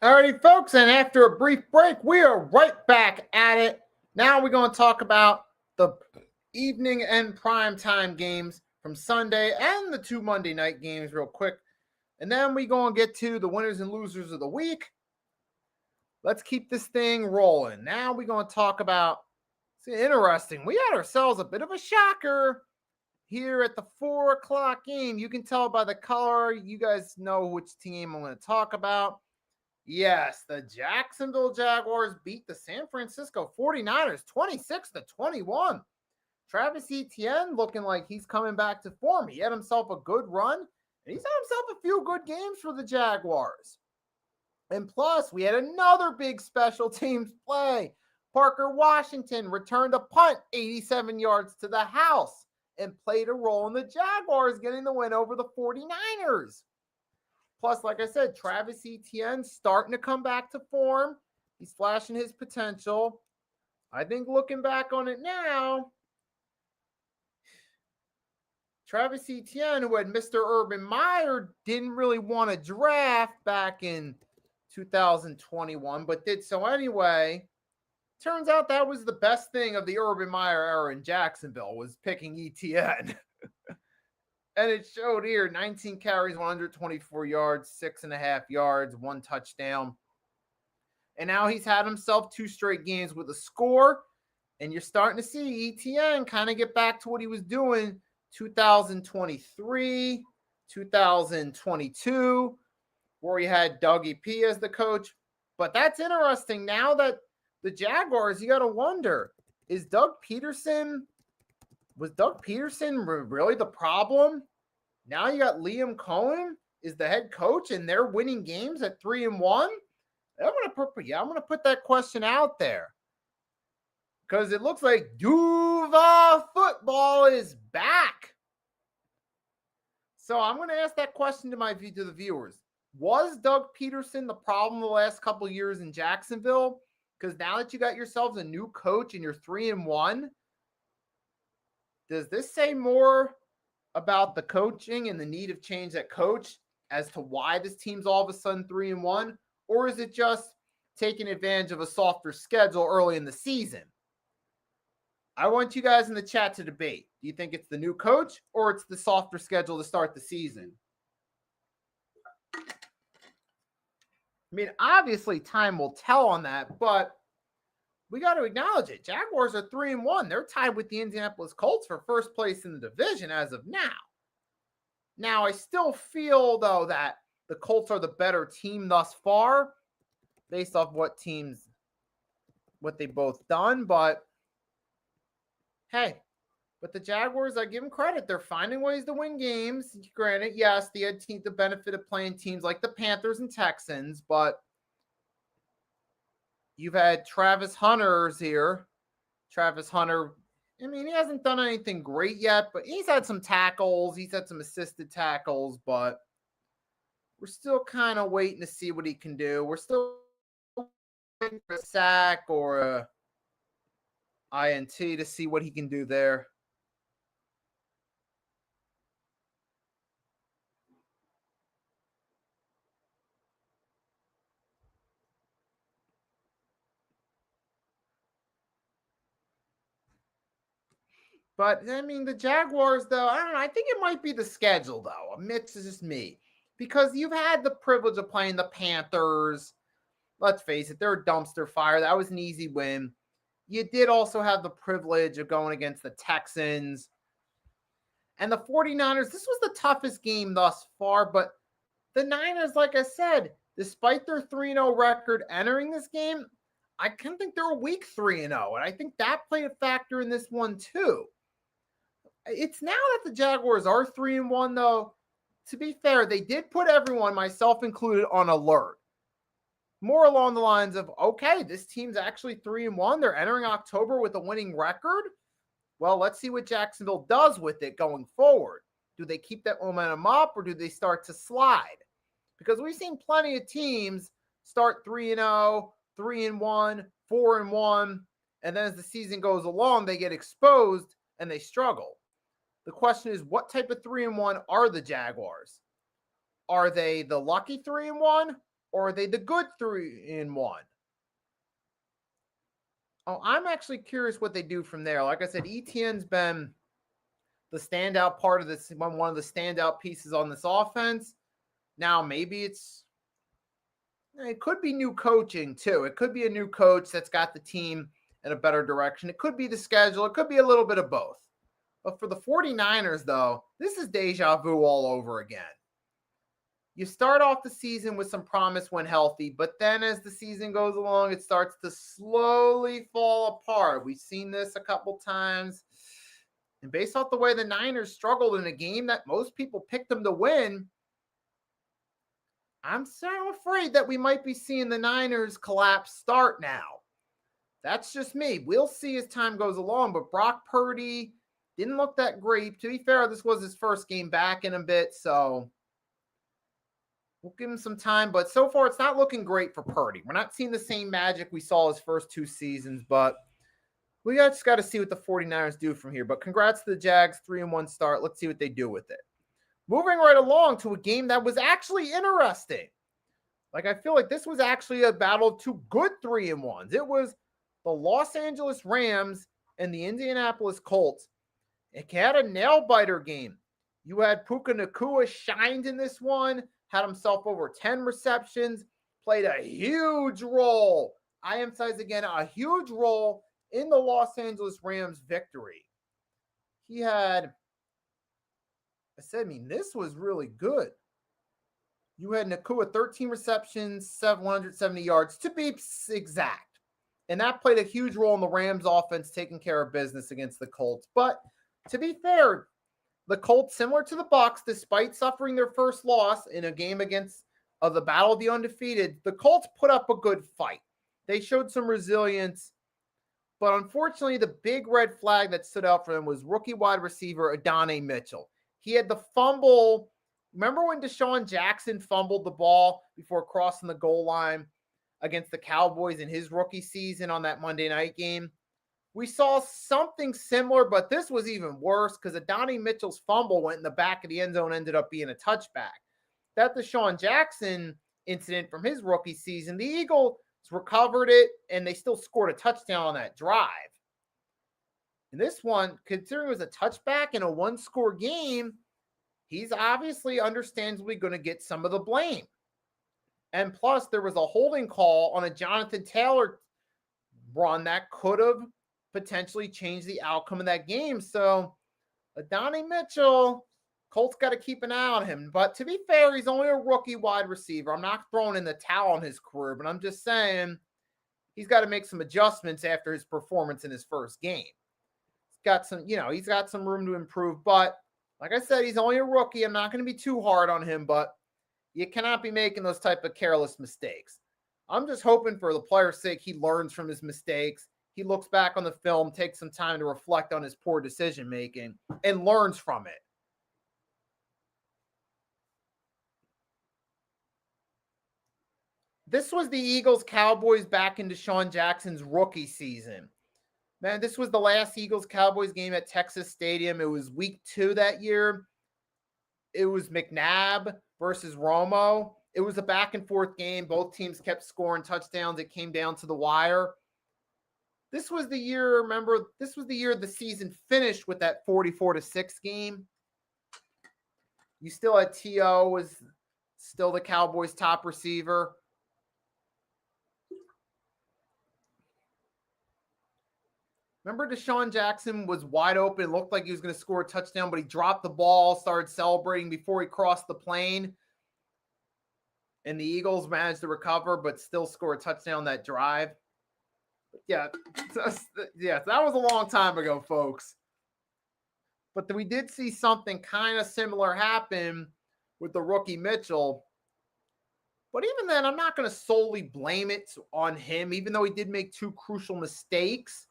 Alrighty, folks, and after a brief break, we are right back at it. Now we're going to talk about the evening and primetime games from Sunday and the 2 Monday night games real quick. And then we're going to get to the winners and losers of the week. Let's keep this thing rolling. Now we're going to talk about, it's interesting, we had ourselves a bit of a shocker here at the 4 o'clock game. You can tell by the color. You guys know which team I'm going to talk about. Yes, the Jacksonville Jaguars beat the San Francisco 49ers 26-21. Travis Etienne looking like he's coming back to form. He had himself a good run, and he's had himself a few good games for the Jaguars. And plus, we had another big special teams play. Parker Washington returned a punt 87 yards to the house and played a role in the Jaguars getting the win over the 49ers. Plus, like I said, Travis Etienne starting to come back to form. He's flashing his potential. I think looking back on it now, Travis Etienne, who had Mr. Urban Meyer, didn't really want to draft back in 2021, but did so anyway. Turns out that was the best thing of the Urban Meyer era in Jacksonville, was picking Etienne. And it showed here, 19 carries, 124 yards, 6.5 yards, 1 touchdown. And now he's had himself 2 straight games with a score. And you're starting to see Etienne kind of get back to what he was doing 2023, 2022, where he had Dougie P as the coach. But that's interesting. Now that the Jaguars, you got to wonder, was Doug Peterson really the problem? Now you got Liam Cohen is the head coach and they're winning games at 3-1. I'm gonna put that question out there because it looks like Duval football is back. So I'm gonna ask that question to the viewers. Was Doug Peterson the problem the last couple years in Jacksonville? Because now that you got yourselves a new coach and you're 3-1, does this say more about the coaching and the need of change at coach as to why this team's all of a sudden 3-1? Or is it just taking advantage of a softer schedule early in the season? I want you guys in the chat to debate. Do you think it's the new coach or it's the softer schedule to start the season? I mean, obviously time will tell on that, but we got to acknowledge it. Jaguars are 3-1. They're tied with the Indianapolis Colts for first place in the division as of now. Now, I still feel, though, that the Colts are the better team thus far based off what they've both done. But, hey, but the Jaguars, I give them credit. They're finding ways to win games. Granted, yes, they had the benefit of playing teams like the Panthers and Texans, but you've had Travis Hunter's here. Travis Hunter, I mean, he hasn't done anything great yet, but he's had some tackles. He's had some assisted tackles, but we're still kind of waiting to see what he can do. We're still waiting for a sack or a INT to see what he can do there. But, I mean, the Jaguars, though, I don't know. I think it might be the schedule, though. It's just me. Because you've had the privilege of playing the Panthers. Let's face it, they're a dumpster fire. That was an easy win. You did also have the privilege of going against the Texans. And the 49ers, this was the toughest game thus far. But the Niners, like I said, despite their 3-0 record entering this game, I kind of think they're a weak 3-0. And I think that played a factor in this one, too. It's now that the Jaguars are 3-1, though. To be fair, they did put everyone, myself included, on alert. More along the lines of, okay, this team's actually 3-1. They're entering October with a winning record. Well, let's see what Jacksonville does with it going forward. Do they keep that momentum up or do they start to slide? Because we've seen plenty of teams start 3-0, 3-1, 4-1, and then as the season goes along, they get exposed and they struggle. The question is, what type of 3-1 are the Jaguars? Are they the lucky 3-1 or are they the good 3-1? Oh, I'm actually curious what they do from there. Like I said, Etienne's been the standout part of this, one of the standout pieces on this offense. Now, maybe it could be new coaching too. It could be a new coach that's got the team in a better direction. It could be the schedule. It could be a little bit of both. But for the 49ers, though, this is deja vu all over again. You start off the season with some promise when healthy, but then as the season goes along, it starts to slowly fall apart. We've seen this a couple times. And based off the way the Niners struggled in a game that most people picked them to win, I'm so afraid that we might be seeing the Niners collapse start now. That's just me. We'll see as time goes along, but Brock Purdy didn't look that great. To be fair, this was his first game back in a bit, so we'll give him some time. But so far, it's not looking great for Purdy. We're not seeing the same magic we saw his first two seasons, but we just got to see what the 49ers do from here. But congrats to the Jags, 3-1 start. Let's see what they do with it. Moving right along to a game that was actually interesting. Like, I feel like this was actually a battle of two good 3-1s. It was the Los Angeles Rams and the Indianapolis Colts. It had a nail-biter game. You had Puka Nacua shined in this one, had himself over 10 receptions, played a huge role. I emphasize again, a huge role in the Los Angeles Rams victory. He had, this was really good. You had Nacua 13 receptions, 770 yards to be exact. And that played a huge role in the Rams offense taking care of business against the Colts. But to be fair, the Colts, similar to the Bucs, despite suffering their first loss in a game against of the Battle of the Undefeated, the Colts put up a good fight. They showed some resilience, but unfortunately, the big red flag that stood out for them was rookie wide receiver Adonai Mitchell. He had the fumble. Remember when Deshaun Jackson fumbled the ball before crossing the goal line against the Cowboys in his rookie season on that Monday night game? We saw something similar, but this was even worse because Adonai Mitchell's fumble went in the back of the end zone, ended up being a touchback. That Deshaun Jackson incident from his rookie season, the Eagles recovered it, and they still scored a touchdown on that drive. And this one, considering it was a touchback in a one-score game, he's obviously understandably going to get some of the blame. And plus, there was a holding call on a Jonathan Taylor run that could have potentially changed the outcome of that game. So, Adonai Mitchell, Colts got to keep an eye on him. But to be fair, he's only a rookie wide receiver. I'm not throwing in the towel on his career, but I'm just saying he's got to make some adjustments after his performance in his first game. He's got some room to improve. But like I said, he's only a rookie. I'm not going to be too hard on him, but you cannot be making those type of careless mistakes. I'm just hoping for the player's sake he learns from his mistakes. He looks back on the film, takes some time to reflect on his poor decision-making, and learns from it. This was the Eagles-Cowboys back in Deshaun Jackson's rookie season. Man, this was the last Eagles-Cowboys game at Texas Stadium. It was week 2 that year. It was McNabb versus Romo. It was a back-and-forth game. Both teams kept scoring touchdowns. It came down to the wire. This was the year, remember, this was the year the season finished with that 44-6 game. You still had T.O. was still the Cowboys' top receiver. Remember Deshaun Jackson was wide open, looked like he was going to score a touchdown, but he dropped the ball, started celebrating before he crossed the plane. And the Eagles managed to recover, but still score a touchdown that drive. Yeah, that was a long time ago, folks. But we did see something kind of similar happen with the rookie Mitchell. But even then, I'm not going to solely blame it on him, even though he did make 2 crucial mistakes.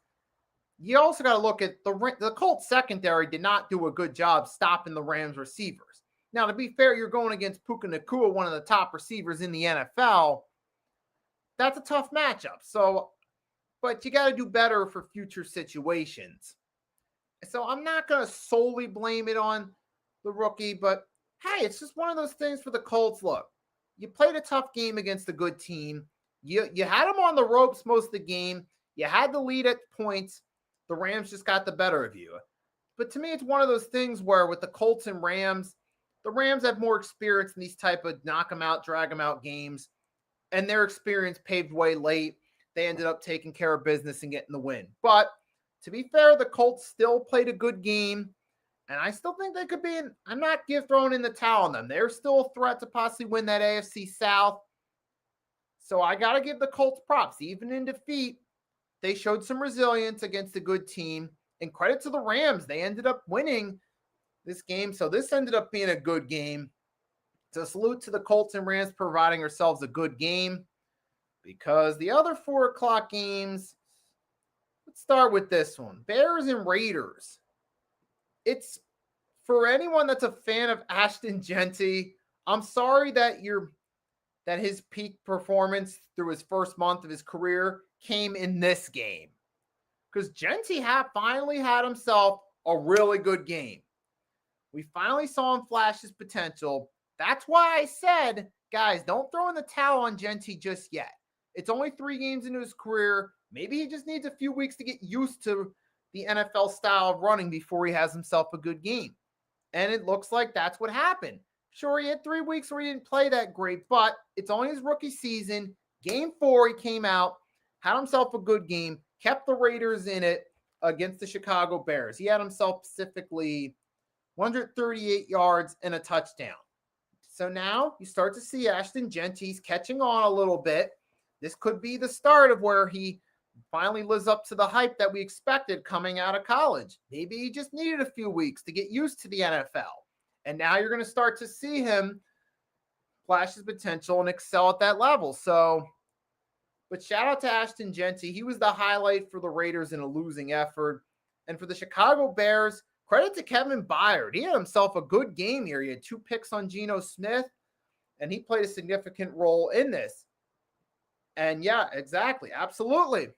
You also got to look at the Colts secondary did not do a good job stopping the Rams receivers. Now, to be fair, you're going against Puka Nacua, one of the top receivers in the NFL. That's a tough matchup. But you got to do better for future situations. So I'm not going to solely blame it on the rookie, but hey, it's just one of those things for the Colts. Look, you played a tough game against a good team. You had them on the ropes most of the game. You had the lead at points. The Rams just got the better of you. But to me, it's one of those things where with the Colts and Rams, the Rams have more experience in these type of knock them out, drag them out games. And their experience paved way late. They ended up taking care of business and getting the win. But to be fair, the Colts still played a good game. And I still think they could be I'm not throwing in the towel on them. They're still a threat to possibly win that AFC South. So I got to give the Colts props. Even in defeat, they showed some resilience against a good team. And credit to the Rams. They ended up winning this game. So this ended up being a good game. So salute to the Colts and Rams providing ourselves a good game. Because the other 4 o'clock games, let's start with this one. Bears and Raiders. It's for anyone that's a fan of Ashton Genty, I'm sorry that his peak performance through his first month of his career came in this game. Because Genty finally had himself a really good game. We finally saw him flash his potential. That's why I said, guys, don't throw in the towel on Genty just yet. It's only 3 games into his career. Maybe he just needs a few weeks to get used to the NFL style of running before he has himself a good game. And it looks like that's what happened. Sure, he had 3 weeks where he didn't play that great, but it's only his rookie season. Game 4, he came out, had himself a good game, kept the Raiders in it against the Chicago Bears. He had himself specifically 138 yards and a touchdown. So now you start to see Ashton Genty's catching on a little bit. This could be the start of where he finally lives up to the hype that we expected coming out of college. Maybe he just needed a few weeks to get used to the NFL. And now you're going to start to see him flash his potential and excel at that level. So, but shout out to Ashton Genty. He was the highlight for the Raiders in a losing effort. And for the Chicago Bears, credit to Kevin Byard. He had himself a good game here. He had 2 picks on Geno Smith, and he played a significant role in this. And yeah, exactly. Absolutely.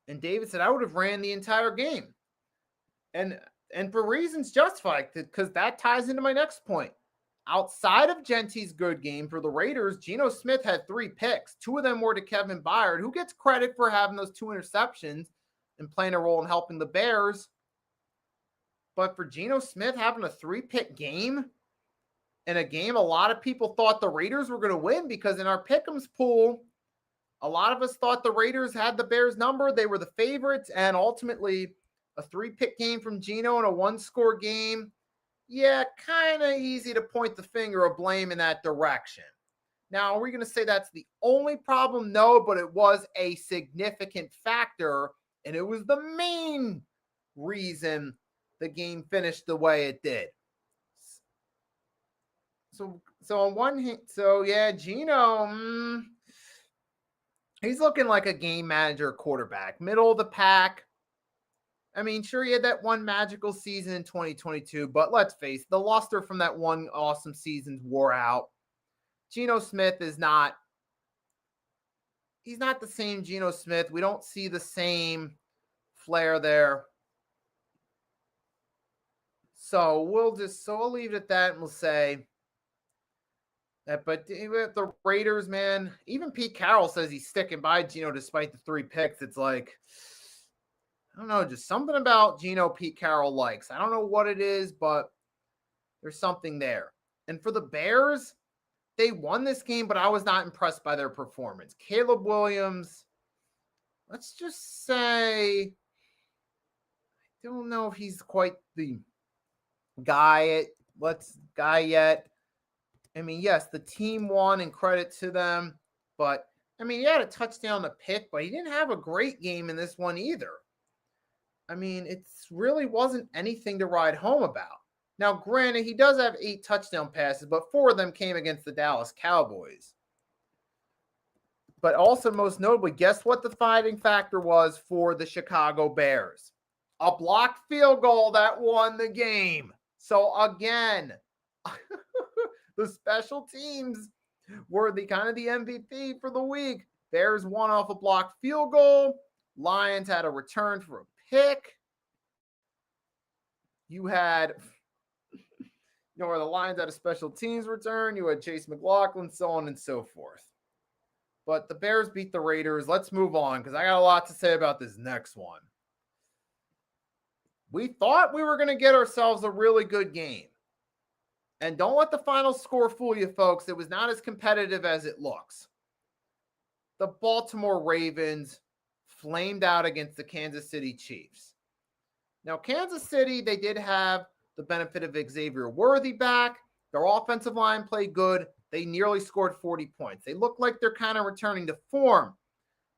And David said, I would have ran the entire game. And for reasons justified, because that ties into my next point. Outside of Genty's good game for the Raiders, Geno Smith had 3 picks. 2 of them were to Kevin Byard, who gets credit for having those 2 interceptions and playing a role in helping the Bears. But for Geno Smith having a 3-pick game, in a game a lot of people thought the Raiders were going to win, because in our pick'ems pool, a lot of us thought the Raiders had the Bears number. They were the favorites, and ultimately a 3-pick game from Geno and a 1-score game. Yeah, kind of easy to point the finger of blame in that direction. Now, are we going to say that's the only problem? No, but it was a significant factor, and it was the main reason the game finished the way it did. So on one hand, yeah, Geno, he's looking like a game manager quarterback, middle of the pack. I mean, sure, he had that one magical season in 2022, but let's face it, the luster from that one awesome season wore out. Geno Smith he's not the same Geno Smith. We don't see the same flair there. So I'll leave it at that, and we'll say that. But the Raiders, man, even Pete Carroll says he's sticking by Geno despite the 3 picks. It's like, I don't know, just something about Geno Pete Carroll likes. I don't know what it is, but there's something there. And for the Bears, they won this game, but I was not impressed by their performance. Caleb Williams, let's just say, I don't know if he's quite the guy yet. I mean, yes, the team won, and credit to them, but I mean, he had a touchdown to pick, but he didn't have a great game in this one either. I mean, it really wasn't anything to ride home about. Now, granted, he does have 8 touchdown passes, but 4 of them came against the Dallas Cowboys. But also, most notably, guess what the fighting factor was for the Chicago Bears? A blocked field goal that won the game. So again, the special teams were the MVP for the week. Bears won off a blocked field goal. Lions had a return for a pick. You had, where the Lions had a special teams return. You had Chase McLaughlin, so on and so forth. But the Bears beat the Raiders. Let's move on, because I got a lot to say about this next one. We thought we were going to get ourselves a really good game. And don't let the final score fool you, folks. It was not as competitive as it looks. The Baltimore Ravens flamed out against the Kansas City Chiefs. Now, Kansas City, they did have the benefit of Xavier Worthy back. Their offensive line played good. They nearly scored 40 points. They look like they're kind of returning to form.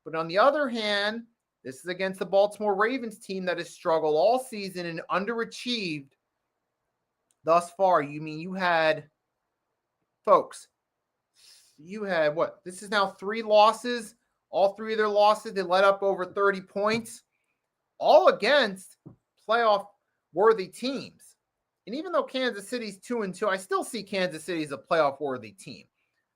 But on the other hand, this is against the Baltimore Ravens team that has struggled all season and underachieved thus far. You had what? This is now 3 losses. All 3 of their losses, they let up over 30 points, all against playoff worthy teams. And even though Kansas City's 2-2, I still see Kansas City as a playoff worthy team.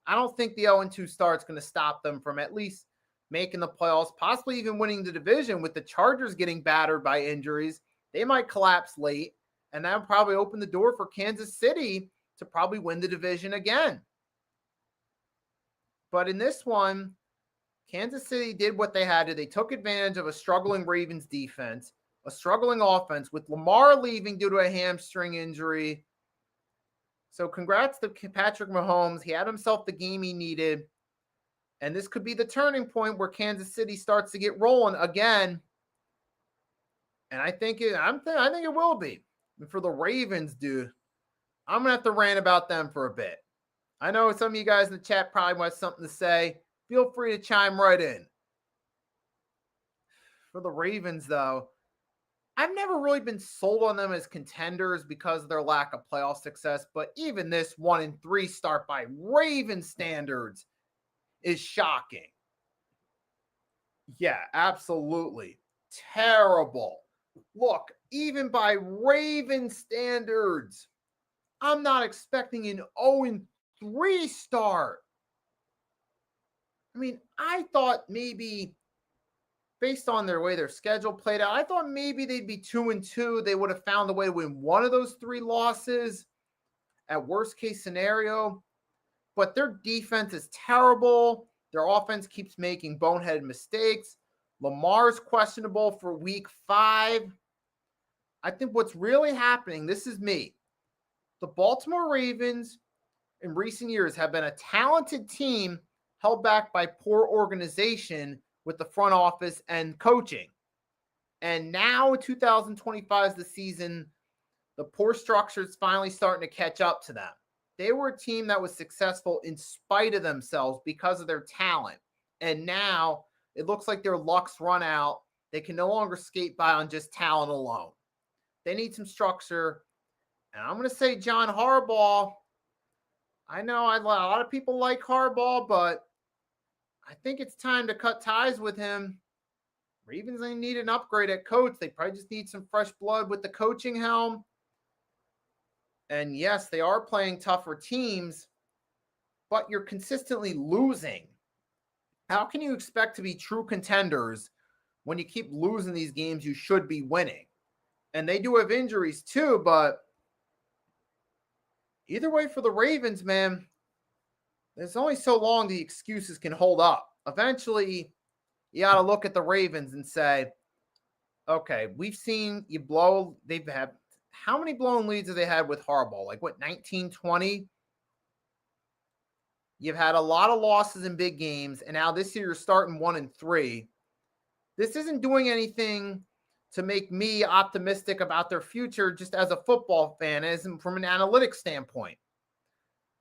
I don't think the 0-2 start's going to stop them from at least making the playoffs, possibly even winning the division. With the Chargers getting battered by injuries, they might collapse late, and that would probably open the door for Kansas City to probably win the division again. But in this one, Kansas City did what they had to. They took advantage of a struggling Ravens defense, a struggling offense, with Lamar leaving due to a hamstring injury. So congrats to Patrick Mahomes. He had himself the game he needed. And this could be the turning point where Kansas City starts to get rolling again. And I think it will be. And for the Ravens, dude, I'm going to have to rant about them for a bit. I know some of you guys in the chat probably want something to say. Feel free to chime right in. For the Ravens, though, I've never really been sold on them as contenders because of their lack of playoff success, but even this 1-3 start by Ravens standards is shocking. Yeah, absolutely. Terrible. Look, even by Ravens standards, I'm not expecting an 0-3 start. I mean, I thought maybe based on their way their schedule played out, I thought maybe they'd be 2-2. They would have found a way to win one of those 3 losses at worst case scenario. But their defense is terrible. Their offense keeps making boneheaded mistakes. Lamar's questionable for week 5. I think what's really happening, this is me. The Baltimore Ravens in recent years have been a talented team held back by poor organization with the front office and coaching. And now 2025 is the season, the poor structure is finally starting to catch up to them. They were a team that was successful in spite of themselves because of their talent. And now it looks like their luck's run out. They can no longer skate by on just talent alone. They need some structure. And I'm going to say John Harbaugh. I know a lot of people like Harbaugh, but I think it's time to cut ties with him. Ravens, they need an upgrade at coach. They probably just need some fresh blood with the coaching helm. And yes, they are playing tougher teams, but you're consistently losing. How can you expect to be true contenders when you keep losing these games you should be winning? And they do have injuries too, but either way for the Ravens, man, there's only so long the excuses can hold up. Eventually, you got to look at the Ravens and say, okay, we've seen you blow. They've had how many blown leads have they had with Harbaugh? Like what, 19, 20? You've had a lot of losses in big games, and now this year you're starting 1-3. This isn't doing anything to make me optimistic about their future just as a football fan, as from an analytics standpoint.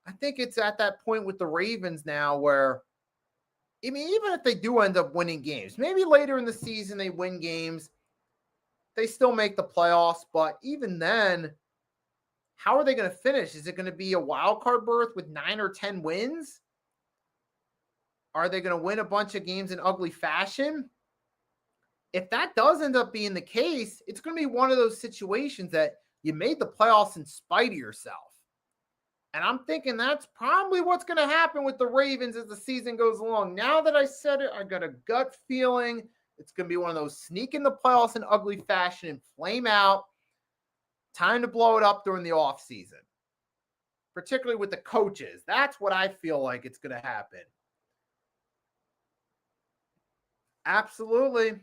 I think it's at that point with the Ravens now where, I mean, even if they do end up winning games, maybe later in the season they win games, they still make the playoffs. But even then, how are they going to finish? Is it going to be a wild card berth with 9 or 10 wins? Are they going to win a bunch of games in ugly fashion? If that does end up being the case, it's going to be one of those situations that you made the playoffs in spite of yourself. And I'm thinking that's probably what's going to happen with the Ravens as the season goes along. Now that I said it, I got a gut feeling it's going to be one of those sneak in the playoffs in ugly fashion and flame out. Time to blow it up during the offseason, particularly with the coaches. That's what I feel like it's going to happen. Absolutely.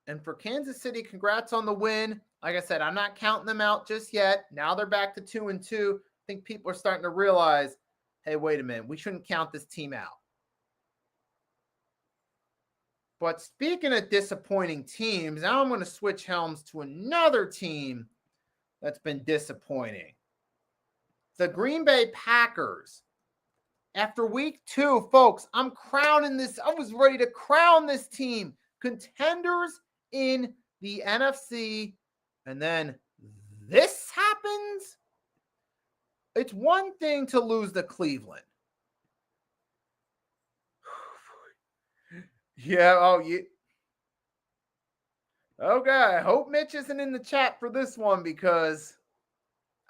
And for Kansas City, congrats on the win. Like I said, I'm not counting them out just yet. Now they're back to 2-2. I think people are starting to realize, hey, wait a minute, we shouldn't count this team out. But speaking of disappointing teams, now I'm going to switch helms to another team that's been disappointing. The Green Bay Packers. After week 2, folks, I'm crowning this. I was ready to crown this team contenders in the NFC. And then this happens. It's one thing to lose to Cleveland. Yeah, okay, I hope Mitch isn't in the chat for this one because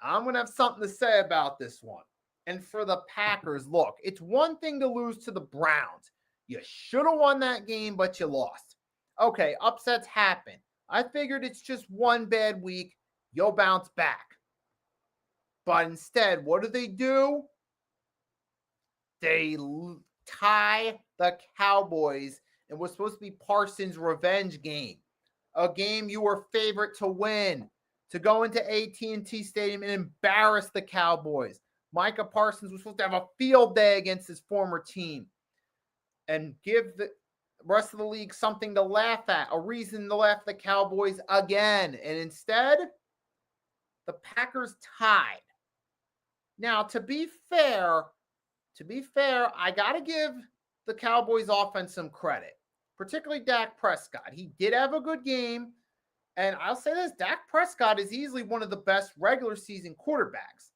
I'm going to have something to say about this one. And for the Packers, look, it's one thing to lose to the Browns. You should have won that game, but you lost. Okay, upsets happen. I figured it's just one bad week. You'll bounce back. But instead, what do? They tie the Cowboys in what's supposed to be Parsons' revenge game. A game you were favorite to win. To go into AT&T Stadium and embarrass the Cowboys. Micah Parsons was supposed to have a field day against his former team and give the rest of the league something to laugh at, a reason to laugh at the Cowboys again. And instead, the Packers tied. Now, to be fair, I got to give the Cowboys offense some credit, particularly Dak Prescott. He did have a good game. And I'll say this, Dak Prescott is easily one of the best regular season quarterbacks.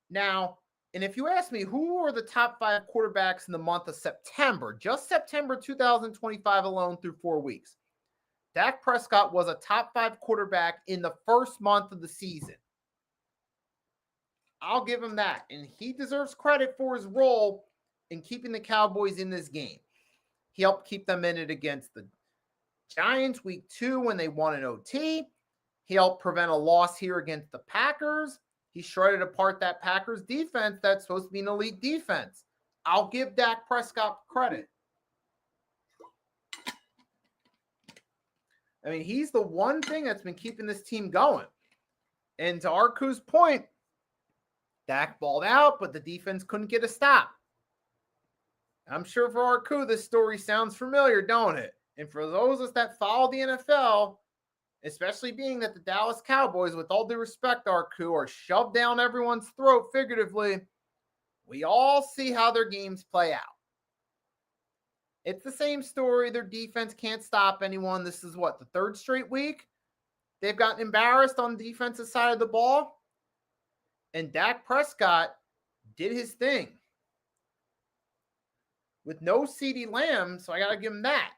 Now, and if you ask me who are the top 5 quarterbacks in the month of September, just September 2025 alone through 4 weeks, Dak Prescott was a top 5 quarterback in the first month of the season. I'll give him that. And he deserves credit for his role in keeping the Cowboys in this game. He helped keep them in it against the Giants week 2 when they won an OT. He helped prevent a loss here against the Packers. He shredded apart that Packers defense that's supposed to be an elite defense. I'll give Dak Prescott credit. I mean, he's the one thing that's been keeping this team going. And to Arku's point, Dak balled out, but the defense couldn't get a stop. I'm sure for Arku, this story sounds familiar, don't it? And for those of us that follow the NFL, especially being that the Dallas Cowboys, with all due respect, Arku, are shoved down everyone's throat figuratively, we all see how their games play out. It's the same story. Their defense can't stop anyone. This is what, the 3rd straight week? They've gotten embarrassed on the defensive side of the ball. And Dak Prescott did his thing. With no CeeDee Lamb, so I got to give him that.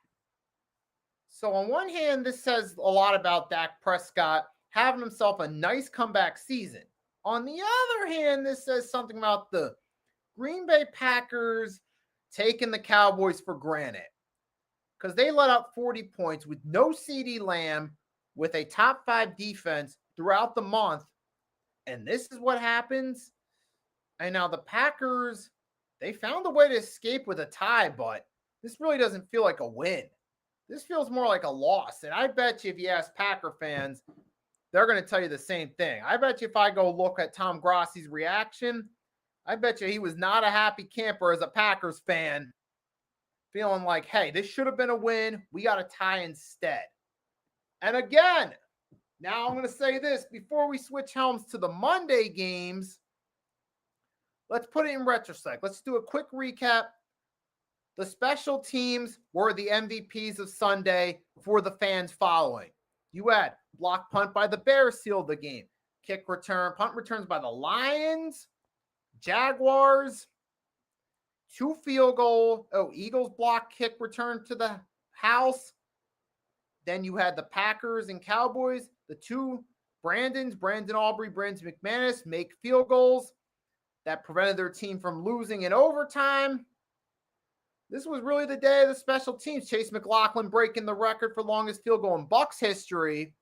So on one hand, this says a lot about Dak Prescott having himself a nice comeback season. On the other hand, this says something about the Green Bay Packers taking the Cowboys for granted. Because they let up 40 points with no CeeDee Lamb, with a top 5 defense throughout the month. And this is what happens. And now the Packers, they found a way to escape with a tie, but this really doesn't feel like a win. This feels more like a loss. And I bet you if you ask Packer fans, they're going to tell you the same thing. I bet you if I go look at Tom Grossi's reaction, I bet you he was not a happy camper as a Packers fan, feeling like, hey, this should have been a win. We got a tie instead. And again, now I'm going to say this before we switch helms to the Monday games. Let's put it in retrospect. Let's do a quick recap. The special teams were the MVPs of Sunday for the fans following. You had block punt by the Bears sealed the game. Kick return, punt returns by the Lions, Jaguars, 2 field goal. Eagles block kick return to the house. Then you had the Packers and Cowboys, the 2 Brandon Aubrey, Brandon McManus make field goals that prevented their team from losing in overtime. This was really the day of the special teams. Chase McLaughlin breaking the record for longest field goal in Bucs history.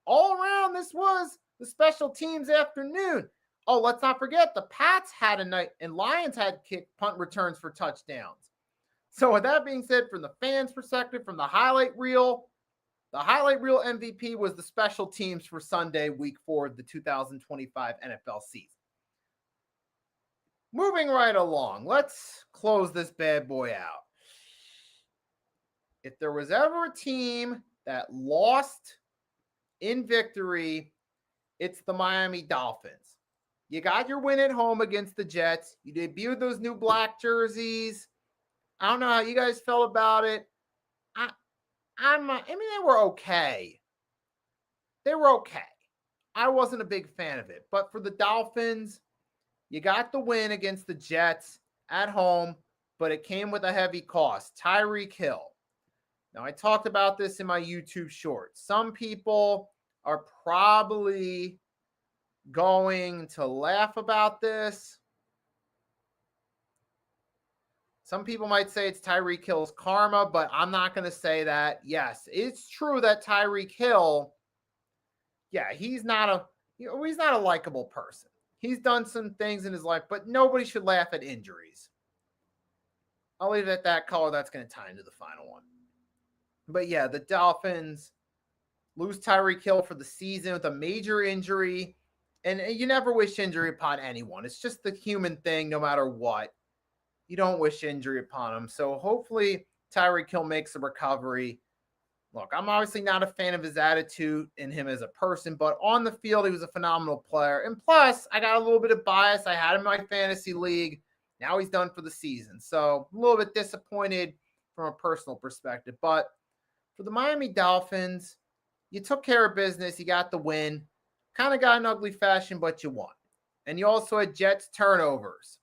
All around, this was the special teams afternoon. Oh, let's not forget, the Pats had a night, and Lions had kick punt returns for touchdowns. So with that being said, from the fans' perspective, from the highlight reel MVP was the special teams for Sunday, week 4 of the 2025 NFL season. Moving right along, let's close this bad boy out. If there was ever a team that lost in victory, it's the Miami Dolphins. You got your win at home against the Jets. You debuted those new black jerseys. I don't know how you guys felt about it. I mean, they were okay. They were okay. I wasn't a big fan of it. But for the Dolphins, you got the win against the Jets at home, but it came with a heavy cost. Tyreek Hill. Now, I talked about this in my YouTube shorts. Some people are probably going to laugh about this. Some people might say it's Tyreek Hill's karma, but I'm not going to say that. Yes, it's true that Tyreek Hill, he's not a likable person. He's done some things in his life, but nobody should laugh at injuries. I'll leave it at that color. That's going to tie into the final one. But yeah, the Dolphins lose Tyreek Hill for the season with a major injury. And you never wish injury upon anyone. It's just the human thing, no matter what. You don't wish injury upon him. So hopefully Tyreek Hill makes a recovery. Look, I'm obviously not a fan of his attitude and him as a person, but on the field, he was a phenomenal player. And plus, I got a little bit of bias. I had him in my fantasy league. Now he's done for the season. So a little bit disappointed from a personal perspective. But for the Miami Dolphins, you took care of business. You got the win. Kind of got an ugly fashion, but you won. And you also had Jets turnovers.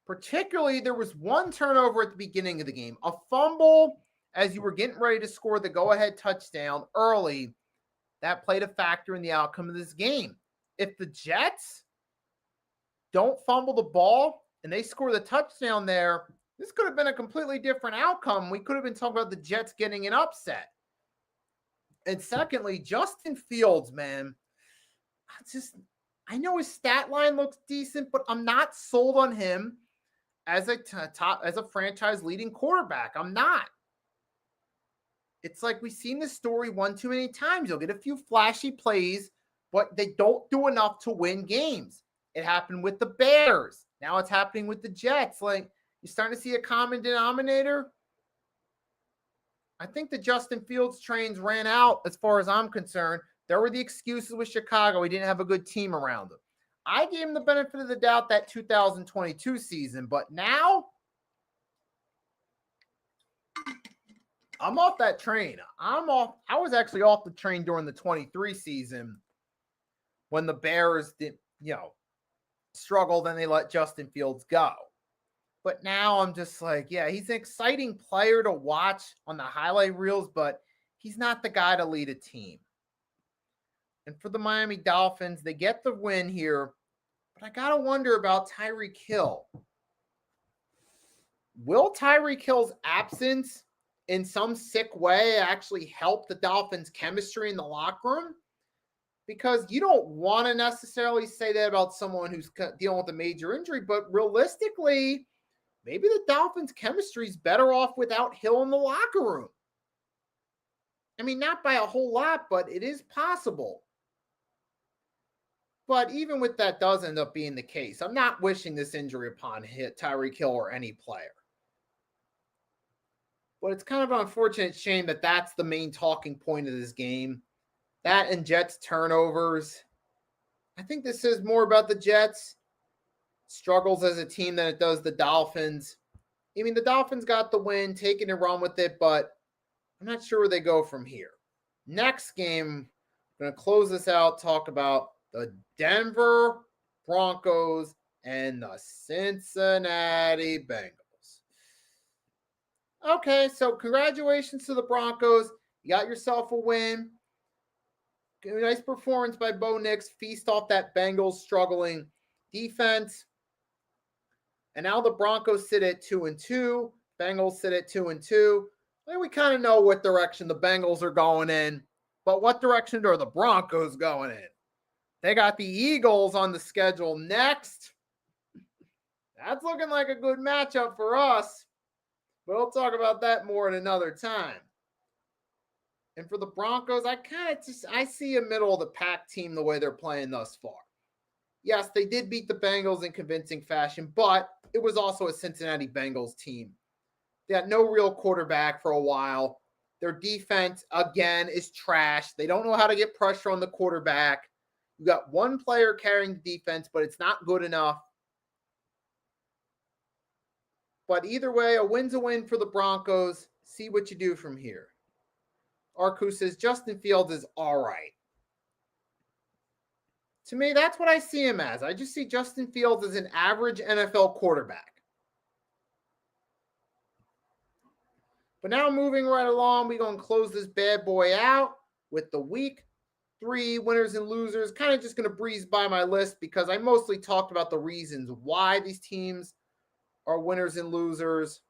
Particularly, there was one turnover at the beginning of the game, a fumble as you were getting ready to score the go-ahead touchdown early. That played a factor in the outcome of this game. If the Jets don't fumble the ball and they score the touchdown there, this could have been a completely different outcome. We could have been talking about the Jets getting an upset. And secondly, Justin Fields, man, I know his stat line looks decent, but I'm not sold on him as a franchise leading quarterback. I'm not. It's like we've seen this story one too many times. You'll get a few flashy plays, but they don't do enough to win games. It happened with the Bears. Now it's happening with the Jets. Like, you're starting to see a common denominator. I think the Justin Fields trains ran out as far as I'm concerned. There were the excuses with Chicago. He didn't have a good team around him. I gave him the benefit of the doubt that 2022 season, but now I'm off that train. I was actually off the train during the 23 season when the Bears did, struggled and they let Justin Fields go. But now I'm just like, yeah, he's an exciting player to watch on the highlight reels, but he's not the guy to lead a team. And for the Miami Dolphins, they get the win here, but I got to wonder about Tyreek Hill. Will Tyreek Hill's absence in some sick way actually help the Dolphins' chemistry in the locker room? Because you don't want to necessarily say that about someone who's dealing with a major injury, but realistically, maybe the Dolphins' chemistry is better off without Hill in the locker room. I mean, not by a whole lot, but it is possible. But even with that does end up being the case, I'm not wishing this injury upon Tyreek Hill or any player. But it's kind of an unfortunate shame that that's the main talking point of this game. That and Jets turnovers. I think this is more about the Jets struggles as a team than it does the Dolphins. I mean, the Dolphins got the win, taking a run with it, but I'm not sure where they go from here. Next game, I'm going to close this out, talk about the Denver Broncos and the Cincinnati Bengals. Okay, so congratulations to the Broncos. You got yourself a win. Nice performance by Bo Nix. Feast off that Bengals struggling defense. And now the Broncos sit at 2-2. Bengals sit at 2-2. Well, we kind of know what direction the Bengals are going in. But what direction are the Broncos going in? They got the Eagles on the schedule next. That's looking like a good matchup for us. But we'll talk about that more at another time. And for the Broncos, I see a middle of the pack team the way they're playing thus far. Yes, they did beat the Bengals in convincing fashion, but it was also a Cincinnati Bengals team. They had no real quarterback for a while. Their defense, again, is trash. They don't know how to get pressure on the quarterback. You got one player carrying the defense, but it's not good enough. But either way, a win's a win for the Broncos. See what you do from here. Arku says Justin Fields is all right. To me, that's what I see him as. I just see Justin Fields as an average NFL quarterback. But now moving right along, we're going to close this bad boy out with the week 3 winners and losers. Kind of just going to breeze by my list because I mostly talked about the reasons why these teams are winners and losers.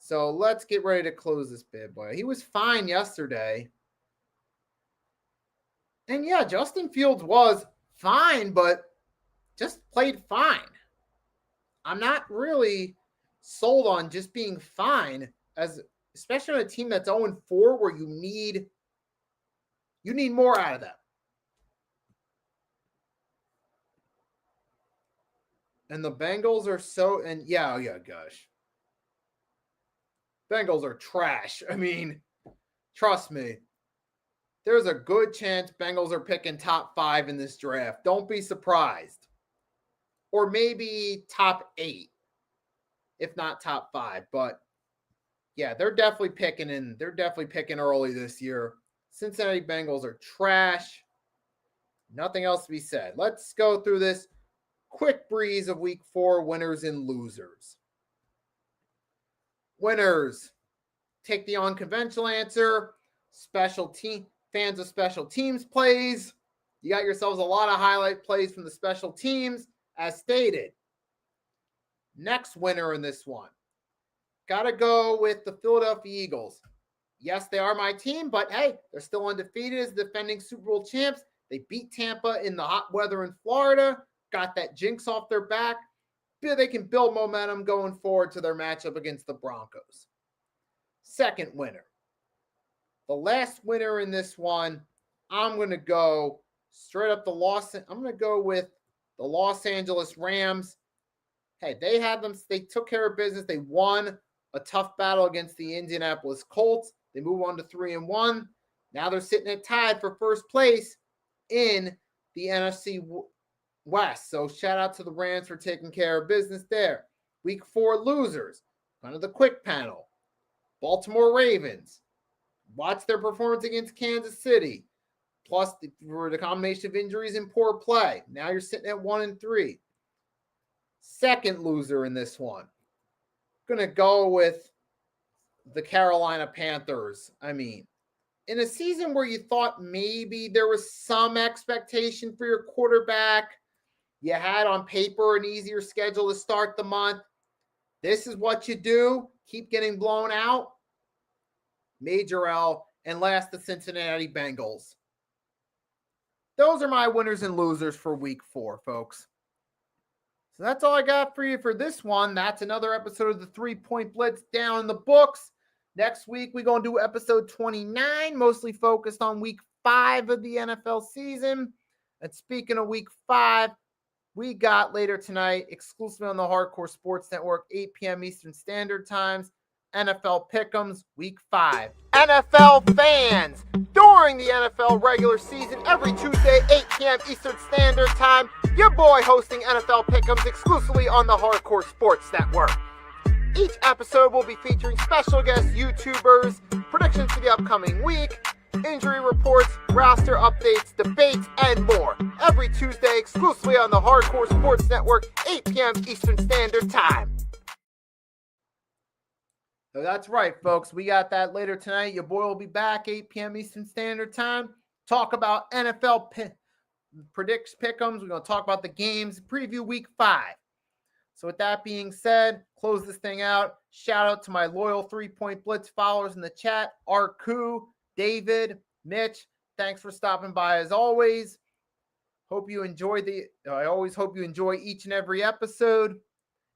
So let's get ready to close this bad boy. He was fine yesterday. And yeah, Justin Fields was fine, but just played fine. I'm not really sold on just being fine, especially on a team that's 0-4 where you need more out of them. And the Bengals are gosh. Bengals are trash. I mean, trust me. There's a good chance Bengals are picking top 5 in this draft. Don't be surprised. Or maybe top 8. if not top 5. But yeah, they're definitely picking in. They're definitely picking early this year. Cincinnati Bengals are trash. Nothing else to be said. Let's go through this quick breeze of week 4 winners and losers. Winners, take the unconventional answer. Fans of special teams plays. You got yourselves a lot of highlight plays from the special teams, as stated. Next winner in this one. Got to go with the Philadelphia Eagles. Yes, they are my team, but hey, they're still undefeated as defending Super Bowl champs. They beat Tampa in the hot weather in Florida, got that jinx off their back. They can build momentum going forward to their matchup against the Broncos. Second winner. The last winner in this one, I'm going to go straight up I'm going to go with the Los Angeles Rams. Hey, they took care of business. They won a tough battle against the Indianapolis Colts. They move on to 3-1. Now they're sitting at tied for first place in the NFC West. So shout out to the Rams for taking care of business there. Week 4 losers. Kind of the quick panel. Baltimore Ravens. Watch their performance against Kansas City. Plus for the combination of injuries and poor play. Now you're sitting at 1-3. Second loser in this one. Gonna go with the Carolina Panthers. I mean, in a season where you thought maybe there was some expectation for your quarterback, you had on paper an easier schedule to start the month. This is what you do. Keep getting blown out. Major L. And last, the Cincinnati Bengals. Those are my winners and losers for week 4, folks. So that's all I got for you for this one. That's another episode of the 3-Point Blitz down in the books. Next week, we're going to do episode 29, mostly focused on week 5 of the NFL season. And speaking of week 5, we got later tonight, exclusively on the Hardcore Sports Network, 8 p.m. Eastern Standard Times, NFL Pick'ems, week 5. NFL fans, during the NFL regular season, every Tuesday, 8 p.m. Eastern Standard Time, your boy hosting NFL Pick'ems exclusively on the Hardcore Sports Network. Each episode will be featuring special guest YouTubers, predictions for the upcoming week, injury reports, roster updates, debates, and more. Every Tuesday exclusively on the Hardcore Sports Network, 8 p.m. Eastern Standard Time. So that's right, folks. We got that later tonight. Your boy will be back 8 p.m. Eastern Standard Time. Talk about NFL predicts pick'ems. We're going to talk about the games, preview week 5. So with that being said, close this thing out. Shout out to my loyal 3-Point Blitz followers in the chat. Arku, David, Mitch, thanks for stopping by as always. I always hope you enjoy each and every episode.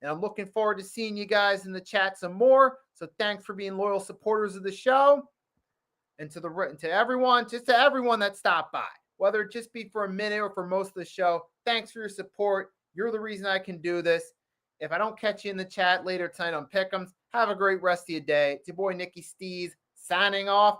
And I'm looking forward to seeing you guys in the chat some more. So thanks for being loyal supporters of the show. And to everyone that stopped by, whether it just be for a minute or for most of the show, thanks for your support. You're the reason I can do this. If I don't catch you in the chat later tonight on Pick'ems, have a great rest of your day. It's your boy Nicky Stees signing off.